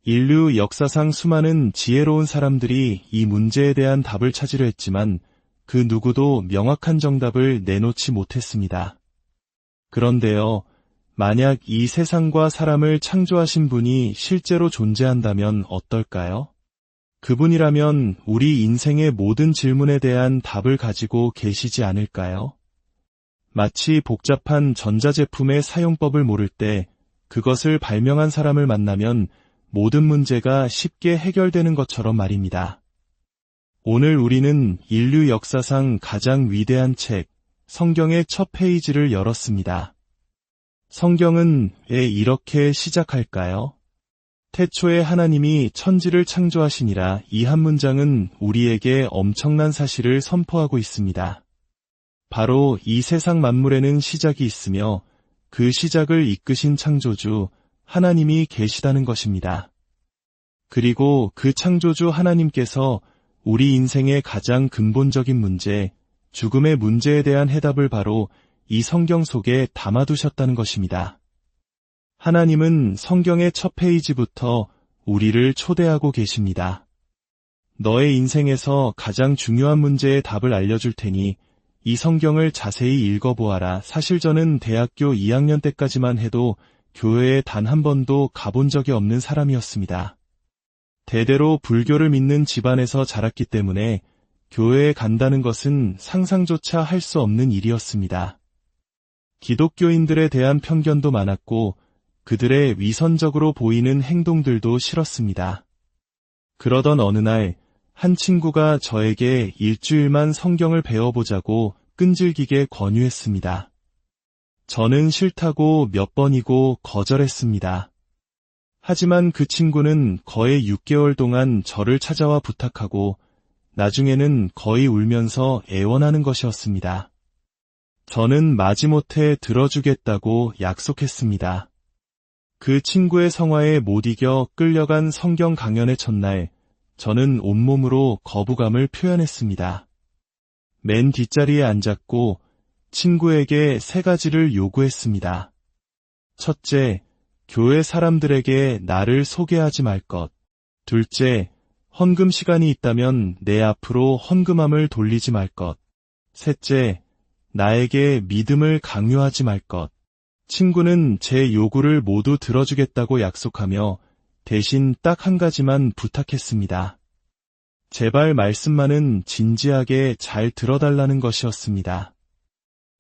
인류 역사상 수많은 지혜로운 사람들이 이 문제에 대한 답을 찾으려 했지만 그 누구도 명확한 정답을 내놓지 못했습니다. 그런데요, 만약 이 세상과 사람을 창조하신 분이 실제로 존재한다면 어떨까요? 그분이라면 우리 인생의 모든 질문에 대한 답을 가지고 계시지 않을까요? 마치 복잡한 전자제품의 사용법을 모를 때 그것을 발명한 사람을 만나면 모든 문제가 쉽게 해결되는 것처럼 말입니다. 오늘 우리는 인류 역사상 가장 위대한 책, 성경의 첫 페이지를 열었습니다. 성경은 왜 이렇게 시작할까요? 태초에 하나님이 천지를 창조하시니라. 이 한 문장은 우리에게 엄청난 사실을 선포하고 있습니다. 바로 이 세상 만물에는 시작이 있으며 그 시작을 이끄신 창조주 하나님이 계시다는 것입니다. 그리고 그 창조주 하나님께서 우리 인생의 가장 근본적인 문제, 죽음의 문제에 대한 해답을 바로 이 성경 속에 담아두셨다는 것입니다. 하나님은 성경의 첫 페이지부터 우리를 초대하고 계십니다. 너의 인생에서 가장 중요한 문제의 답을 알려줄 테니 이 성경을 자세히 읽어보아라. 사실 저는 대학교 2학년 때까지만 해도 교회에 단 한 번도 가본 적이 없는 사람이었습니다. 대대로 불교를 믿는 집안에서 자랐기 때문에 교회에 간다는 것은 상상조차 할 수 없는 일이었습니다. 기독교인들에 대한 편견도 많았고 그들의 위선적으로 보이는 행동들도 싫었습니다. 그러던 어느 날 한 친구가 저에게 일주일만 성경을 배워보자고 끈질기게 권유했습니다. 저는 싫다고 몇 번이고 거절했습니다. 하지만 그 친구는 거의 6개월 동안 저를 찾아와 부탁하고 나중에는 거의 울면서 애원하는 것이었습니다. 저는 마지못해 들어주겠다고 약속했습니다. 그 친구의 성화에 못 이겨 끌려간 성경 강연의 첫날, 저는 온몸으로 거부감을 표현했습니다. 맨 뒷자리에 앉았고 친구에게 3가지를 요구했습니다. 첫째, 교회 사람들에게 나를 소개하지 말 것. 둘째, 헌금 시간이 있다면 내 앞으로 헌금함을 돌리지 말 것. 셋째, 나에게 믿음을 강요하지 말 것. 친구는 제 요구를 모두 들어주겠다고 약속하며 대신 딱 한 가지만 부탁했습니다. 제발 말씀만은 진지하게 잘 들어달라는 것이었습니다.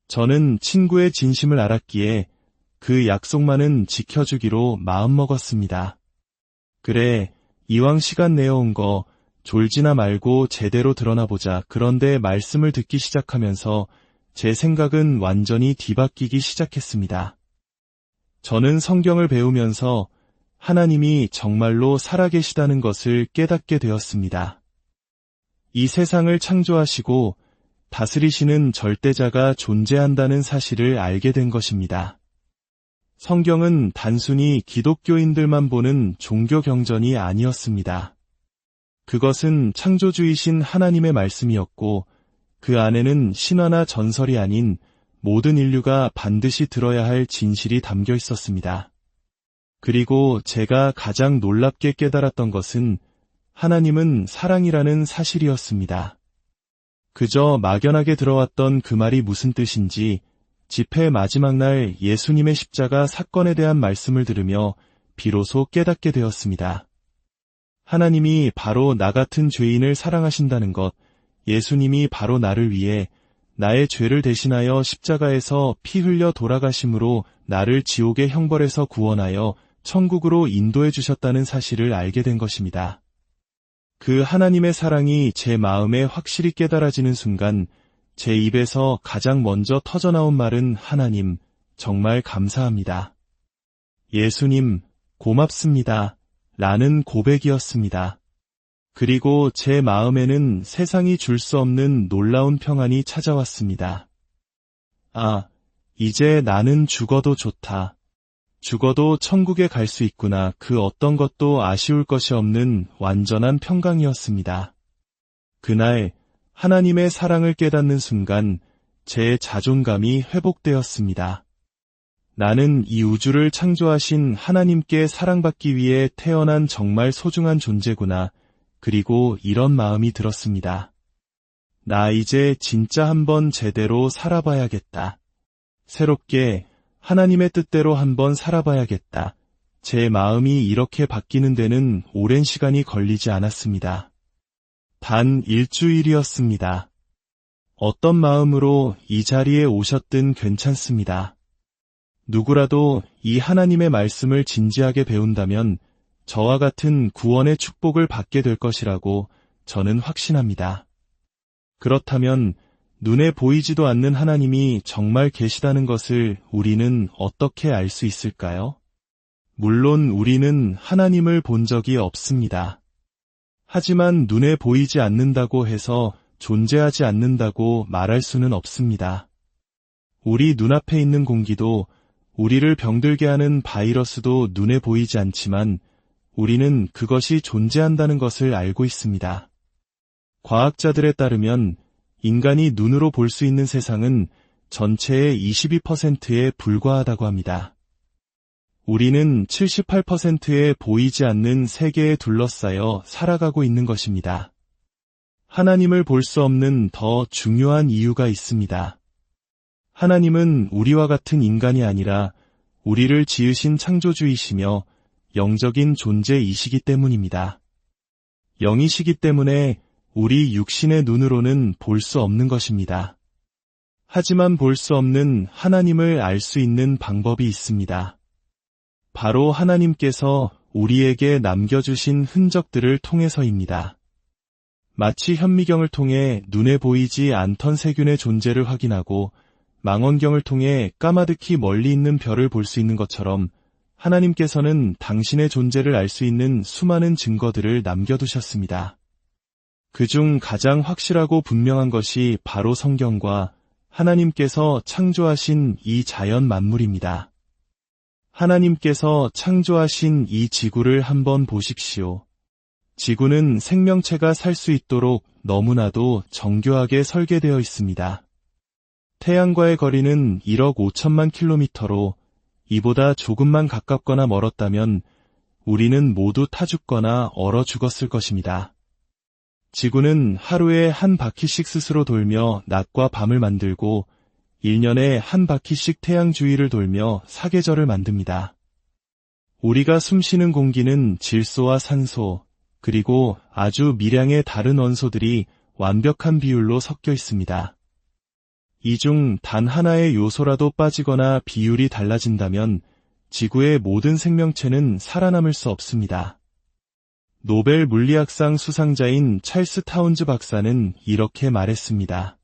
저는 친구의 진심을 알았기에 그 약속만은 지켜주기로 마음먹었습니다. 그래, 이왕 시간 내어온 거 졸지나 말고 제대로 드러나보자. 그런데 말씀을 듣기 시작하면서 제 생각은 완전히 뒤바뀌기 시작했습니다. 저는 성경을 배우면서 하나님이 정말로 살아계시다는 것을 깨닫게 되었습니다. 이 세상을 창조하시고 다스리시는 절대자가 존재한다는 사실을 알게 된 것입니다. 성경은 단순히 기독교인들만 보는 종교 경전이 아니었습니다. 그것은 창조주이신 하나님의 말씀이었고 그 안에는 신화나 전설이 아닌 모든 인류가 반드시 들어야 할 진실이 담겨 있었습니다. 그리고 제가 가장 놀랍게 깨달았던 것은 하나님은 사랑이라는 사실이었습니다. 그저 막연하게 들어왔던 그 말이 무슨 뜻인지 집회 마지막 날 예수님의 십자가 사건에 대한 말씀을 들으며 비로소 깨닫게 되었습니다. 하나님이 바로 나 같은 죄인을 사랑하신다는 것, 예수님이 바로 나를 위해 나의 죄를 대신하여 십자가에서 피 흘려 돌아가심으로 나를 지옥의 형벌에서 구원하여 천국으로 인도해 주셨다는 사실을 알게 된 것입니다. 그 하나님의 사랑이 제 마음에 확실히 깨달아지는 순간 제 입에서 가장 먼저 터져나온 말은 하나님, 정말 감사합니다. 예수님, 고맙습니다. 라는 고백이었습니다. 그리고 제 마음에는 세상이 줄 수 없는 놀라운 평안이 찾아왔습니다. 아, 이제 나는 죽어도 좋다. 죽어도 천국에 갈 수 있구나. 그 어떤 것도 아쉬울 것이 없는 완전한 평강이었습니다. 그날 하나님의 사랑을 깨닫는 순간 제 자존감이 회복되었습니다. 나는 이 우주를 창조하신 하나님께 사랑받기 위해 태어난 정말 소중한 존재구나. 그리고 이런 마음이 들었습니다. 나 이제 진짜 한번 제대로 살아봐야겠다. 새롭게 하나님의 뜻대로 한번 살아봐야겠다. 제 마음이 이렇게 바뀌는 데는 오랜 시간이 걸리지 않았습니다. 단 일주일이었습니다. 어떤 마음으로 이 자리에 오셨든 괜찮습니다. 누구라도 이 하나님의 말씀을 진지하게 배운다면 저와 같은 구원의 축복을 받게 될 것이라고 저는 확신합니다. 그렇다면 눈에 보이지도 않는 하나님이 정말 계시다는 것을 우리는 어떻게 알 수 있을까요? 물론 우리는 하나님을 본 적이 없습니다. 하지만 눈에 보이지 않는다고 해서 존재하지 않는다고 말할 수는 없습니다. 우리 눈앞에 있는 공기도 우리를 병들게 하는 바이러스도 눈에 보이지 않지만 우리는 그것이 존재한다는 것을 알고 있습니다. 과학자들에 따르면 인간이 눈으로 볼 수 있는 세상은 전체의 22%에 불과하다고 합니다. 우리는 78%의 보이지 않는 세계에 둘러싸여 살아가고 있는 것입니다. 하나님을 볼 수 없는 더 중요한 이유가 있습니다. 하나님은 우리와 같은 인간이 아니라 우리를 지으신 창조주이시며 영적인 존재이시기 때문입니다. 영이시기 때문에 우리 육신의 눈으로는 볼 수 없는 것입니다. 하지만 볼 수 없는 하나님을 알 수 있는 방법이 있습니다. 바로 하나님께서 우리에게 남겨주신 흔적들을 통해서입니다. 마치 현미경을 통해 눈에 보이지 않던 세균의 존재를 확인하고 망원경을 통해 까마득히 멀리 있는 별을 볼 수 있는 것처럼 하나님께서는 당신의 존재를 알 수 있는 수많은 증거들을 남겨두셨습니다. 그중 가장 확실하고 분명한 것이 바로 성경과 하나님께서 창조하신 이 자연 만물입니다. 하나님께서 창조하신 이 지구를 한번 보십시오. 지구는 생명체가 살 수 있도록 너무나도 정교하게 설계되어 있습니다. 태양과의 거리는 1억 5천만 킬로미터로 이보다 조금만 가깝거나 멀었다면 우리는 모두 타 죽거나 얼어 죽었을 것입니다. 지구는 하루에 한 바퀴씩 스스로 돌며 낮과 밤을 만들고 1년에 한 바퀴씩 태양 주위를 돌며 사계절을 만듭니다. 우리가 숨쉬는 공기는 질소와 산소, 그리고 아주 미량의 다른 원소들이 완벽한 비율로 섞여 있습니다. 이 중 단 하나의 요소라도 빠지거나 비율이 달라진다면 지구의 모든 생명체는 살아남을 수 없습니다. 노벨 물리학상 수상자인 찰스 타운즈 박사는 이렇게 말했습니다.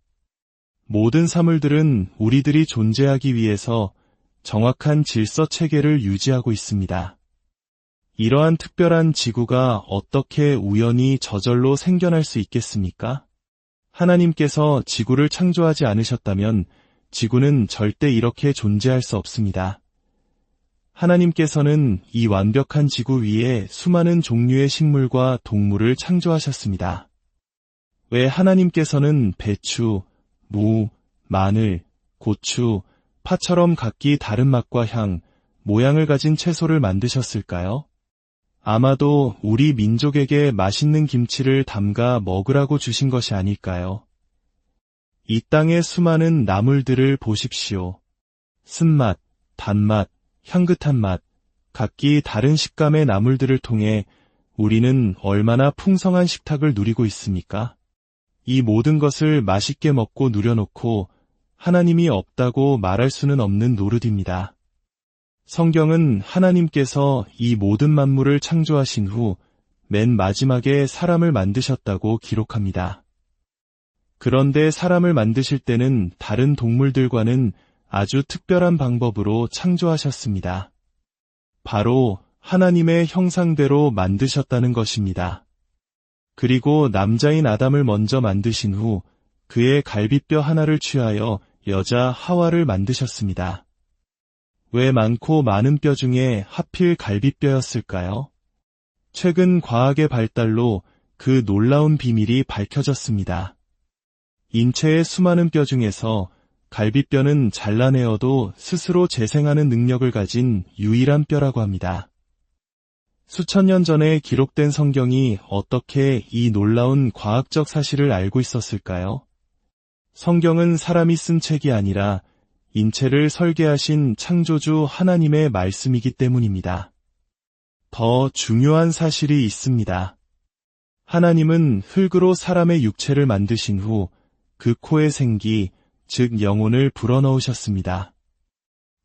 모든 사물들은 우리들이 존재하기 위해서 정확한 질서 체계를 유지하고 있습니다. 이러한 특별한 지구가 어떻게 우연히 저절로 생겨날 수 있겠습니까? 하나님께서 지구를 창조하지 않으셨다면 지구는 절대 이렇게 존재할 수 없습니다. 하나님께서는 이 완벽한 지구 위에 수많은 종류의 식물과 동물을 창조하셨습니다. 왜 하나님께서는 배추, 무, 마늘, 고추, 파처럼 각기 다른 맛과 향, 모양을 가진 채소를 만드셨을까요? 아마도 우리 민족에게 맛있는 김치를 담가 먹으라고 주신 것이 아닐까요? 이 땅의 수많은 나물들을 보십시오. 쓴맛, 단맛, 향긋한 맛, 각기 다른 식감의 나물들을 통해 우리는 얼마나 풍성한 식탁을 누리고 있습니까? 이 모든 것을 맛있게 먹고 누려놓고 하나님이 없다고 말할 수는 없는 노릇입니다. 성경은 하나님께서 이 모든 만물을 창조하신 후 맨 마지막에 사람을 만드셨다고 기록합니다. 그런데 사람을 만드실 때는 다른 동물들과는 아주 특별한 방법으로 창조하셨습니다. 바로 하나님의 형상대로 만드셨다는 것입니다. 그리고 남자인 아담을 먼저 만드신 후 그의 갈비뼈 하나를 취하여 여자 하와를 만드셨습니다. 왜 많고 많은 뼈 중에 하필 갈비뼈였을까요? 최근 과학의 발달로 그 놀라운 비밀이 밝혀졌습니다. 인체의 수많은 뼈 중에서 갈비뼈는 잘라내어도 스스로 재생하는 능력을 가진 유일한 뼈라고 합니다. 수천 년 전에 기록된 성경이 어떻게 이 놀라운 과학적 사실을 알고 있었을까요? 성경은 사람이 쓴 책이 아니라 인체를 설계하신 창조주 하나님의 말씀이기 때문입니다. 더 중요한 사실이 있습니다. 하나님은 흙으로 사람의 육체를 만드신 후 그 코에 생기, 즉 영혼을 불어넣으셨습니다.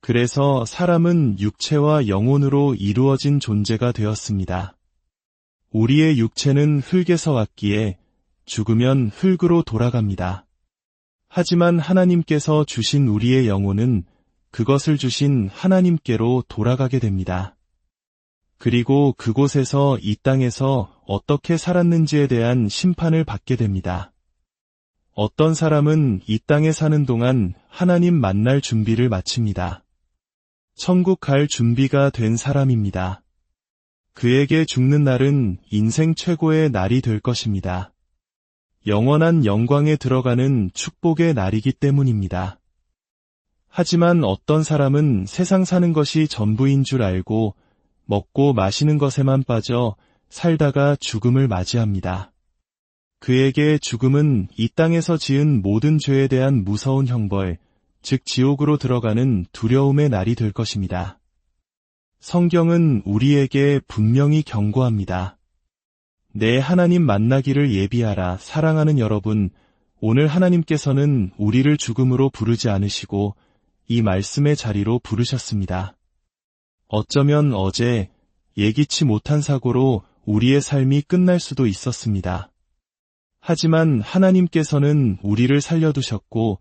그래서 사람은 육체와 영혼으로 이루어진 존재가 되었습니다. 우리의 육체는 흙에서 왔기에 죽으면 흙으로 돌아갑니다. 하지만 하나님께서 주신 우리의 영혼은 그것을 주신 하나님께로 돌아가게 됩니다. 그리고 그곳에서 이 땅에서 어떻게 살았는지에 대한 심판을 받게 됩니다. 어떤 사람은 이 땅에 사는 동안 하나님 만날 준비를 마칩니다. 천국 갈 준비가 된 사람입니다. 그에게 죽는 날은 인생 최고의 날이 될 것입니다. 영원한 영광에 들어가는 축복의 날이기 때문입니다. 하지만 어떤 사람은 세상 사는 것이 전부인 줄 알고 먹고 마시는 것에만 빠져 살다가 죽음을 맞이합니다. 그에게 죽음은 이 땅에서 지은 모든 죄에 대한 무서운 형벌, 즉 지옥으로 들어가는 두려움의 날이 될 것입니다. 성경은 우리에게 분명히 경고합니다. 내 하나님 만나기를 예비하라. 사랑하는 여러분, 오늘 하나님께서는 우리를 죽음으로 부르지 않으시고 이 말씀의 자리로 부르셨습니다. 어쩌면 어제 예기치 못한 사고로 우리의 삶이 끝날 수도 있었습니다. 하지만 하나님께서는 우리를 살려두셨고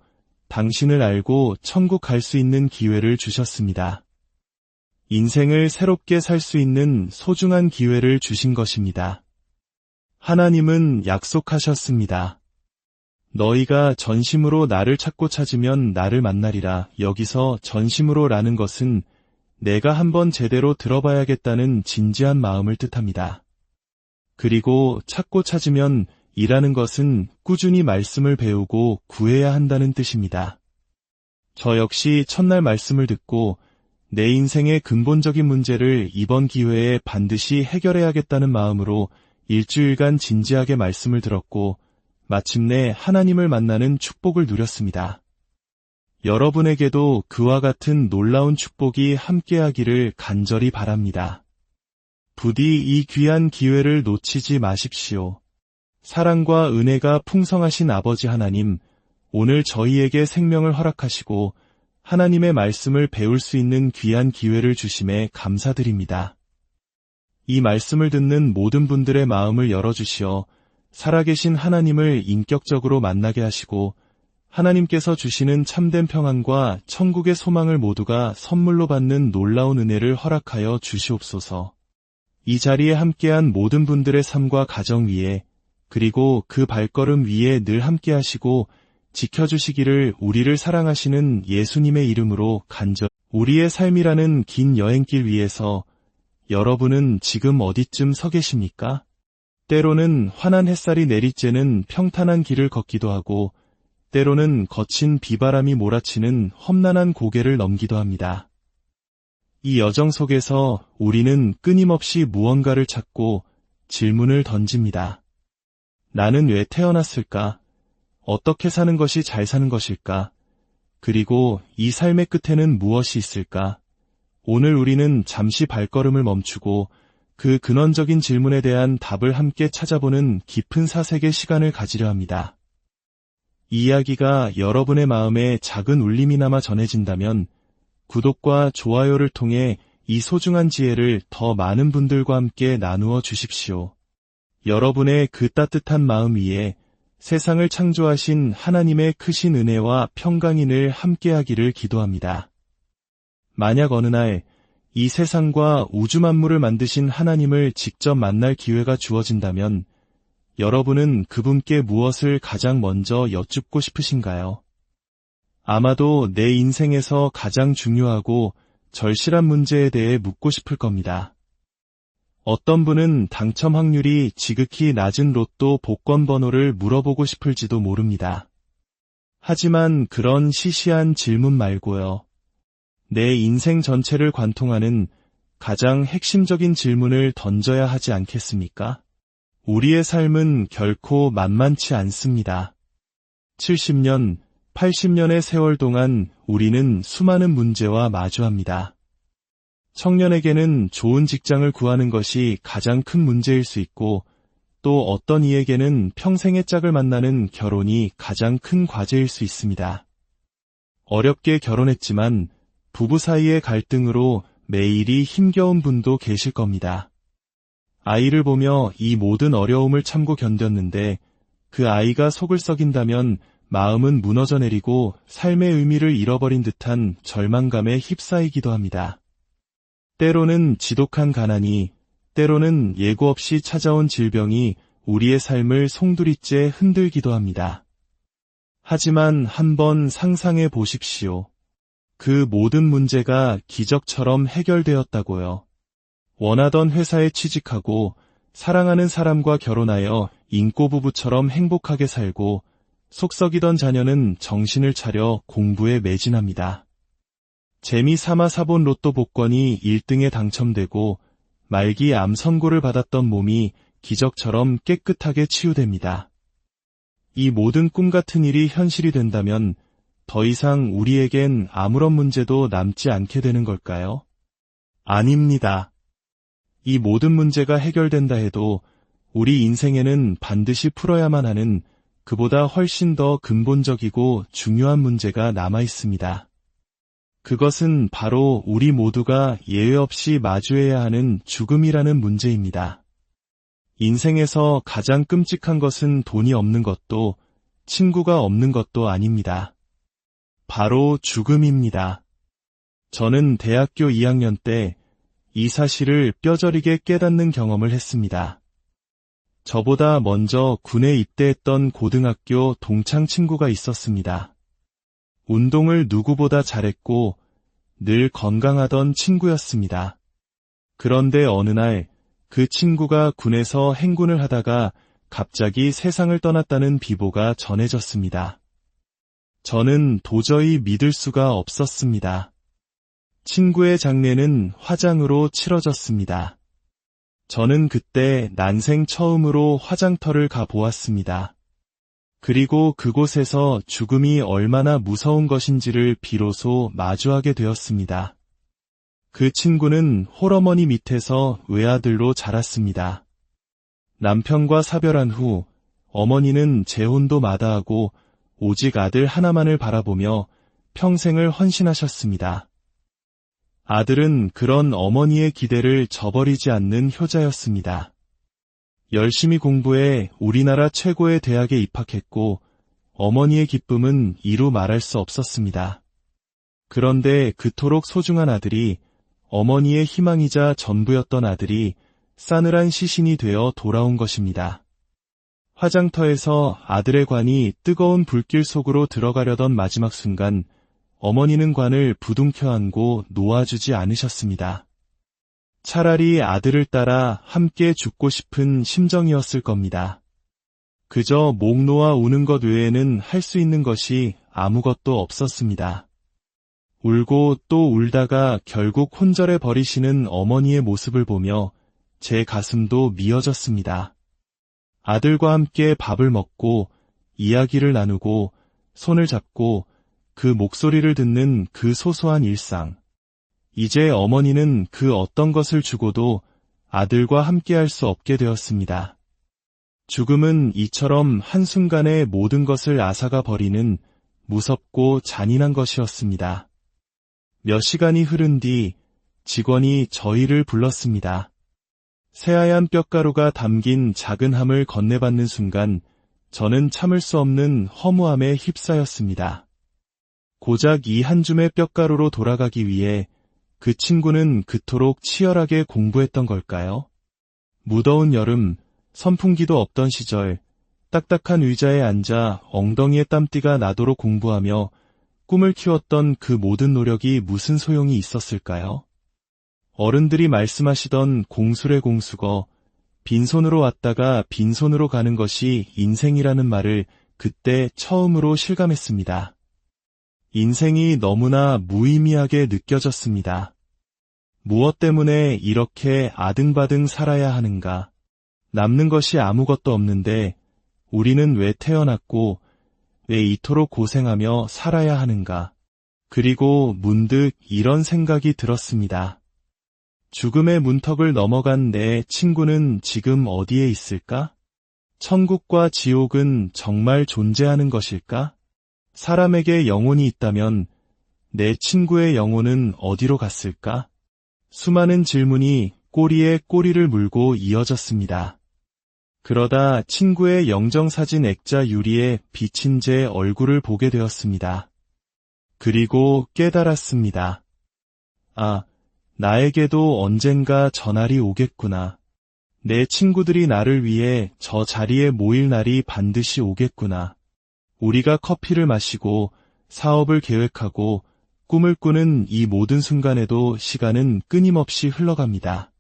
당신을 알고 천국 갈 수 있는 기회를 주셨습니다. 인생을 새롭게 살 수 있는 소중한 기회를 주신 것입니다. 하나님은 약속하셨습니다. 너희가 전심으로 나를 찾고 찾으면 나를 만나리라. 여기서 전심으로라는 것은 내가 한번 제대로 들어봐야겠다는 진지한 마음을 뜻합니다. 그리고 찾고 찾으면 이라는 것은 꾸준히 말씀을 배우고 구해야 한다는 뜻입니다. 저 역시 첫날 말씀을 듣고 내 인생의 근본적인 문제를 이번 기회에 반드시 해결해야겠다는 마음으로 일주일간 진지하게 말씀을 들었고 마침내 하나님을 만나는 축복을 누렸습니다. 여러분에게도 그와 같은 놀라운 축복이 함께하기를 간절히 바랍니다. 부디 이 귀한 기회를 놓치지 마십시오. 사랑과 은혜가 풍성하신 아버지 하나님, 오늘 저희에게 생명을 허락하시고 하나님의 말씀을 배울 수 있는 귀한 기회를 주심에 감사드립니다. 이 말씀을 듣는 모든 분들의 마음을 열어주시어 살아계신 하나님을 인격적으로 만나게 하시고 하나님께서 주시는 참된 평안과 천국의 소망을 모두가 선물로 받는 놀라운 은혜를 허락하여 주시옵소서. 이 자리에 함께한 모든 분들의 삶과 가정 위에 그리고 그 발걸음 위에 늘 함께하시고 지켜주시기를 우리를 사랑하시는 예수님의 이름으로 간절히 우리의 삶이라는 긴 여행길 위에서 여러분은 지금 어디쯤 서 계십니까? 때로는 환한 햇살이 내리쬐는 평탄한 길을 걷기도 하고 때로는 거친 비바람이 몰아치는 험난한 고개를 넘기도 합니다. 이 여정 속에서 우리는 끊임없이 무언가를 찾고 질문을 던집니다. 나는 왜 태어났을까? 어떻게 사는 것이 잘 사는 것일까? 그리고 이 삶의 끝에는 무엇이 있을까? 오늘 우리는 잠시 발걸음을 멈추고 그 근원적인 질문에 대한 답을 함께 찾아보는 깊은 사색의 시간을 가지려 합니다. 이 이야기가 여러분의 마음에 작은 울림이나마 전해진다면 구독과 좋아요를 통해 이 소중한 지혜를 더 많은 분들과 함께 나누어 주십시오. 여러분의 그 따뜻한 마음 위에 세상을 창조하신 하나님의 크신 은혜와 평강이 늘 함께하기를 기도합니다. 만약 어느 날 이 세상과 우주 만물을 만드신 하나님을 직접 만날 기회가 주어진다면 여러분은 그분께 무엇을 가장 먼저 여쭙고 싶으신가요? 아마도 내 인생에서 가장 중요하고 절실한 문제에 대해 묻고 싶을 겁니다. 어떤 분은 당첨 확률이 지극히 낮은 로또 복권 번호를 물어보고 싶을지도 모릅니다. 하지만 그런 시시한 질문 말고요. 내 인생 전체를 관통하는 가장 핵심적인 질문을 던져야 하지 않겠습니까? 우리의 삶은 결코 만만치 않습니다. 70년, 80년의 세월 동안 우리는 수많은 문제와 마주합니다. 청년에게는 좋은 직장을 구하는 것이 가장 큰 문제일 수 있고 또 어떤 이에게는 평생의 짝을 만나는 결혼이 가장 큰 과제일 수 있습니다. 어렵게 결혼했지만 부부 사이의 갈등으로 매일이 힘겨운 분도 계실 겁니다. 아이를 보며 이 모든 어려움을 참고 견뎠는데 그 아이가 속을 썩인다면 마음은 무너져 내리고 삶의 의미를 잃어버린 듯한 절망감에 휩싸이기도 합니다. 때로는 지독한 가난이, 때로는 예고 없이 찾아온 질병이 우리의 삶을 송두리째 흔들기도 합니다. 하지만 한번 상상해 보십시오. 그 모든 문제가 기적처럼 해결되었다고요. 원하던 회사에 취직하고 사랑하는 사람과 결혼하여 인꼬부부처럼 행복하게 살고 속썩이던 자녀는 정신을 차려 공부에 매진합니다. 재미삼아 사본 로또 복권이 1등에 당첨되고 말기 암 선고를 받았던 몸이 기적처럼 깨끗하게 치유됩니다. 이 모든 꿈 같은 일이 현실이 된다면 더 이상 우리에겐 아무런 문제도 남지 않게 되는 걸까요? 아닙니다. 이 모든 문제가 해결된다 해도 우리 인생에는 반드시 풀어야만 하는 그보다 훨씬 더 근본적이고 중요한 문제가 남아 있습니다. 그것은 바로 우리 모두가 예외 없이 마주해야 하는 죽음이라는 문제입니다. 인생에서 가장 끔찍한 것은 돈이 없는 것도 친구가 없는 것도 아닙니다. 바로 죽음입니다. 저는 대학교 2학년 때 이 사실을 뼈저리게 깨닫는 경험을 했습니다. 저보다 먼저 군에 입대했던 고등학교 동창 친구가 있었습니다. 운동을 누구보다 잘했고 늘 건강하던 친구였습니다. 그런데 어느 날 그 친구가 군에서 행군을 하다가 갑자기 세상을 떠났다는 비보가 전해졌습니다. 저는 도저히 믿을 수가 없었습니다. 친구의 장례는 화장으로 치러졌습니다. 저는 그때 난생 처음으로 화장터를 가보았습니다. 그리고 그곳에서 죽음이 얼마나 무서운 것인지를 비로소 마주하게 되었습니다. 그 친구는 홀어머니 밑에서 외아들로 자랐습니다. 남편과 사별한 후 어머니는 재혼도 마다하고 오직 아들 하나만을 바라보며 평생을 헌신하셨습니다. 아들은 그런 어머니의 기대를 저버리지 않는 효자였습니다. 열심히 공부해 우리나라 최고의 대학에 입학했고 어머니의 기쁨은 이루 말할 수 없었습니다. 그런데 그토록 소중한 아들이, 어머니의 희망이자 전부였던 아들이 싸늘한 시신이 되어 돌아온 것입니다. 화장터에서 아들의 관이 뜨거운 불길 속으로 들어가려던 마지막 순간 어머니는 관을 부둥켜 안고 놓아주지 않으셨습니다. 차라리 아들을 따라 함께 죽고 싶은 심정이었을 겁니다. 그저 목 놓아 우는 것 외에는 할 수 있는 것이 아무것도 없었습니다. 울고 또 울다가 결국 혼절해 버리시는 어머니의 모습을 보며 제 가슴도 미어졌습니다. 아들과 함께 밥을 먹고 이야기를 나누고 손을 잡고 그 목소리를 듣는 그 소소한 일상. 이제 어머니는 그 어떤 것을 주고도 아들과 함께할 수 없게 되었습니다. 죽음은 이처럼 한순간에 모든 것을 앗아가 버리는 무섭고 잔인한 것이었습니다. 몇 시간이 흐른 뒤 직원이 저희를 불렀습니다. 새하얀 뼈가루가 담긴 작은 함을 건네받는 순간 저는 참을 수 없는 허무함에 휩싸였습니다. 고작 이 한 줌의 뼈가루로 돌아가기 위해 그 친구는 그토록 치열하게 공부했던 걸까요? 무더운 여름, 선풍기도 없던 시절, 딱딱한 의자에 앉아 엉덩이에 땀띠가 나도록 공부하며 꿈을 키웠던 그 모든 노력이 무슨 소용이 있었을까요? 어른들이 말씀하시던 공수래 공수거, 빈손으로 왔다가 빈손으로 가는 것이 인생이라는 말을 그때 처음으로 실감했습니다. 인생이 너무나 무의미하게 느껴졌습니다. 무엇 때문에 이렇게 아등바등 살아야 하는가? 남는 것이 아무것도 없는데 우리는 왜 태어났고 왜 이토록 고생하며 살아야 하는가? 그리고 문득 이런 생각이 들었습니다. 죽음의 문턱을 넘어간 내 친구는 지금 어디에 있을까? 천국과 지옥은 정말 존재하는 것일까? 사람에게 영혼이 있다면 내 친구의 영혼은 어디로 갔을까? 수많은 질문이 꼬리에 꼬리를 물고 이어졌습니다. 그러다 친구의 영정사진 액자 유리에 비친 제 얼굴을 보게 되었습니다. 그리고 깨달았습니다. 아, 나에게도 언젠가 저날이 오겠구나. 내 친구들이 나를 위해 저 자리에 모일 날이 반드시 오겠구나. 우리가 커피를 마시고 사업을 계획하고 꿈을 꾸는 이 모든 순간에도 시간은 끊임없이 흘러갑니다.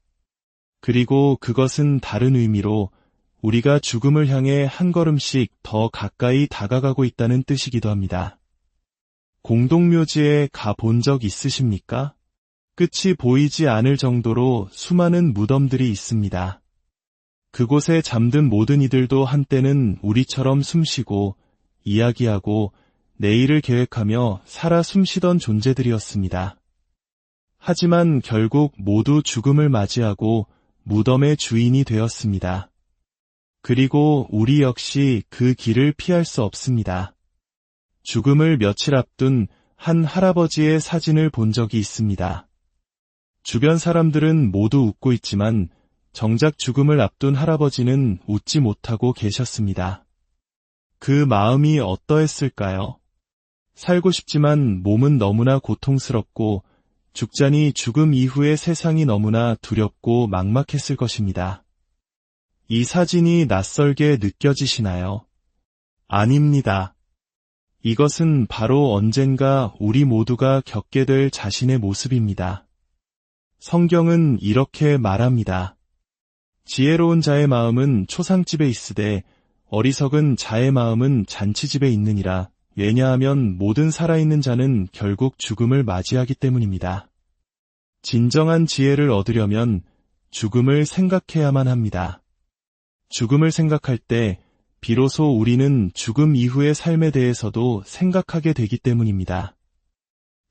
그리고 그것은 다른 의미로 우리가 죽음을 향해 한 걸음씩 더 가까이 다가가고 있다는 뜻이기도 합니다. 공동묘지에 가본 적 있으십니까? 끝이 보이지 않을 정도로 수많은 무덤들이 있습니다. 그곳에 잠든 모든 이들도 한때는 우리처럼 숨쉬고 이야기하고 내일을 계획하며 살아 숨쉬던 존재들이었습니다. 하지만 결국 모두 죽음을 맞이하고 무덤의 주인이 되었습니다. 그리고 우리 역시 그 길을 피할 수 없습니다. 죽음을 며칠 앞둔 한 할아버지의 사진을 본 적이 있습니다. 주변 사람들은 모두 웃고 있지만 정작 죽음을 앞둔 할아버지는 웃지 못하고 계셨습니다. 그 마음이 어떠했을까요? 살고 싶지만 몸은 너무나 고통스럽고 죽자니 죽음 이후의 세상이 너무나 두렵고 막막했을 것입니다. 이 사진이 낯설게 느껴지시나요? 아닙니다. 이것은 바로 언젠가 우리 모두가 겪게 될 자신의 모습입니다. 성경은 이렇게 말합니다. 지혜로운 자의 마음은 초상집에 있으되 어리석은 자의 마음은 잔치집에 있느니라. 왜냐하면 모든 살아있는 자는 결국 죽음을 맞이하기 때문입니다. 진정한 지혜를 얻으려면 죽음을 생각해야만 합니다. 죽음을 생각할 때 비로소 우리는 죽음 이후의 삶에 대해서도 생각하게 되기 때문입니다.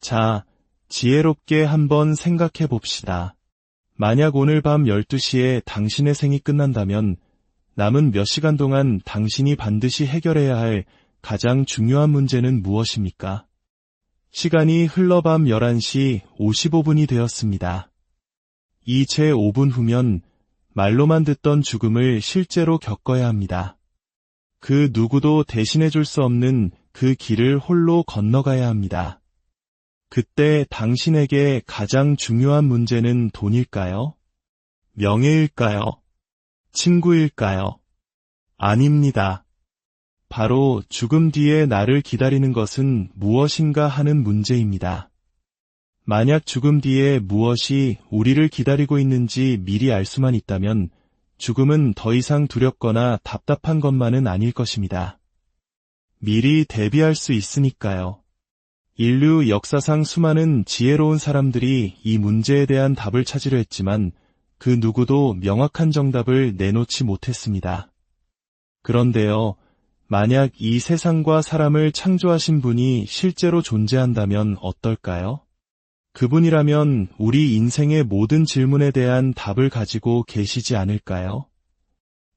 자, 지혜롭게 한번 생각해 봅시다. 만약 오늘 밤 12시에 당신의 생이 끝난다면 남은 몇 시간 동안 당신이 반드시 해결해야 할 가장 중요한 문제는 무엇입니까? 시간이 흘러 밤 11시 55분이 되었습니다. 이 제 5분 후면 말로만 듣던 죽음을 실제로 겪어야 합니다. 그 누구도 대신해 줄 수 없는 그 길을 홀로 건너가야 합니다. 그때 당신에게 가장 중요한 문제는 돈일까요? 명예일까요? 친구일까요? 아닙니다. 바로 죽음 뒤에 나를 기다리는 것은 무엇인가 하는 문제입니다. 만약 죽음 뒤에 무엇이 우리를 기다리고 있는지 미리 알 수만 있다면 죽음은 더 이상 두렵거나 답답한 것만은 아닐 것입니다. 미리 대비할 수 있으니까요. 인류 역사상 수많은 지혜로운 사람들이 이 문제에 대한 답을 찾으려 했지만 그 누구도 명확한 정답을 내놓지 못했습니다. 그런데요, 만약 이 세상과 사람을 창조하신 분이 실제로 존재한다면 어떨까요? 그분이라면 우리 인생의 모든 질문에 대한 답을 가지고 계시지 않을까요?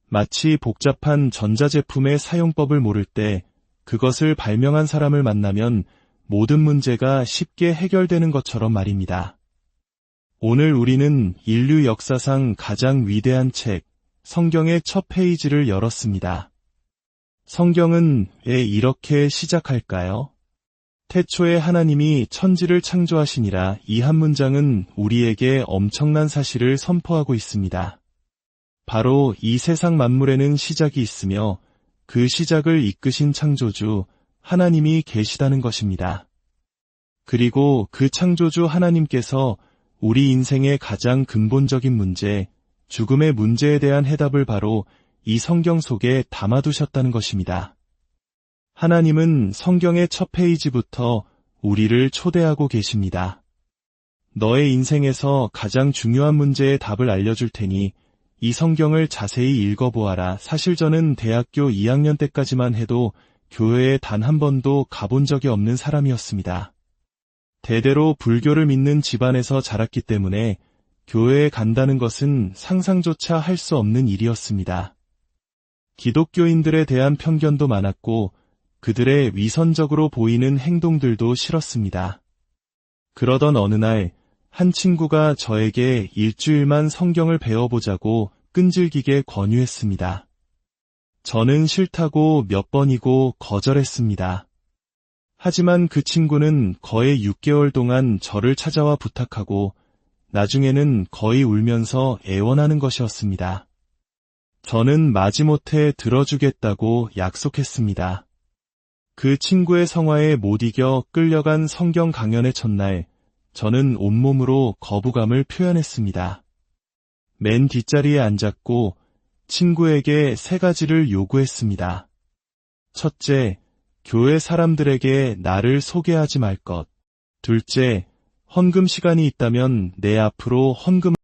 마치 복잡한 전자제품의 사용법을 모를 때 그것을 발명한 사람을 만나면 모든 문제가 쉽게 해결되는 것처럼 말입니다. 오늘 우리는 인류 역사상 가장 위대한 책, 성경의 첫 페이지를 열었습니다. 성경은 왜 이렇게 시작할까요? 태초에 하나님이 천지를 창조하시니라. 이 한 문장은 우리에게 엄청난 사실을 선포하고 있습니다. 바로 이 세상 만물에는 시작이 있으며 그 시작을 이끄신 창조주 하나님이 계시다는 것입니다. 그리고 그 창조주 하나님께서 우리 인생의 가장 근본적인 문제, 죽음의 문제에 대한 해답을 바로 이 성경 속에 담아두셨다는 것입니다. 하나님은 성경의 첫 페이지부터 우리를 초대하고 계십니다. 너의 인생에서 가장 중요한 문제의 답을 알려줄 테니 이 성경을 자세히 읽어보아라. 사실 저는 대학교 2학년 때까지만 해도 교회에 단 한 번도 가본 적이 없는 사람이었습니다. 대대로 불교를 믿는 집안에서 자랐기 때문에 교회에 간다는 것은 상상조차 할 수 없는 일이었습니다. 기독교인들에 대한 편견도 많았고 그들의 위선적으로 보이는 행동들도 싫었습니다. 그러던 어느 날 한 친구가 저에게 일주일만 성경을 배워보자고 끈질기게 권유했습니다. 저는 싫다고 몇 번이고 거절했습니다. 하지만 그 친구는 거의 6개월 동안 저를 찾아와 부탁하고 나중에는 거의 울면서 애원하는 것이었습니다. 저는 마지못해 들어주겠다고 약속했습니다. 그 친구의 성화에 못 이겨 끌려간 성경 강연의 첫날, 저는 온몸으로 거부감을 표현했습니다. 맨 뒷자리에 앉았고 친구에게 3가지를 요구했습니다. 첫째, 교회 사람들에게 나를 소개하지 말 것. 둘째, 헌금 시간이 있다면 내 앞으로 헌금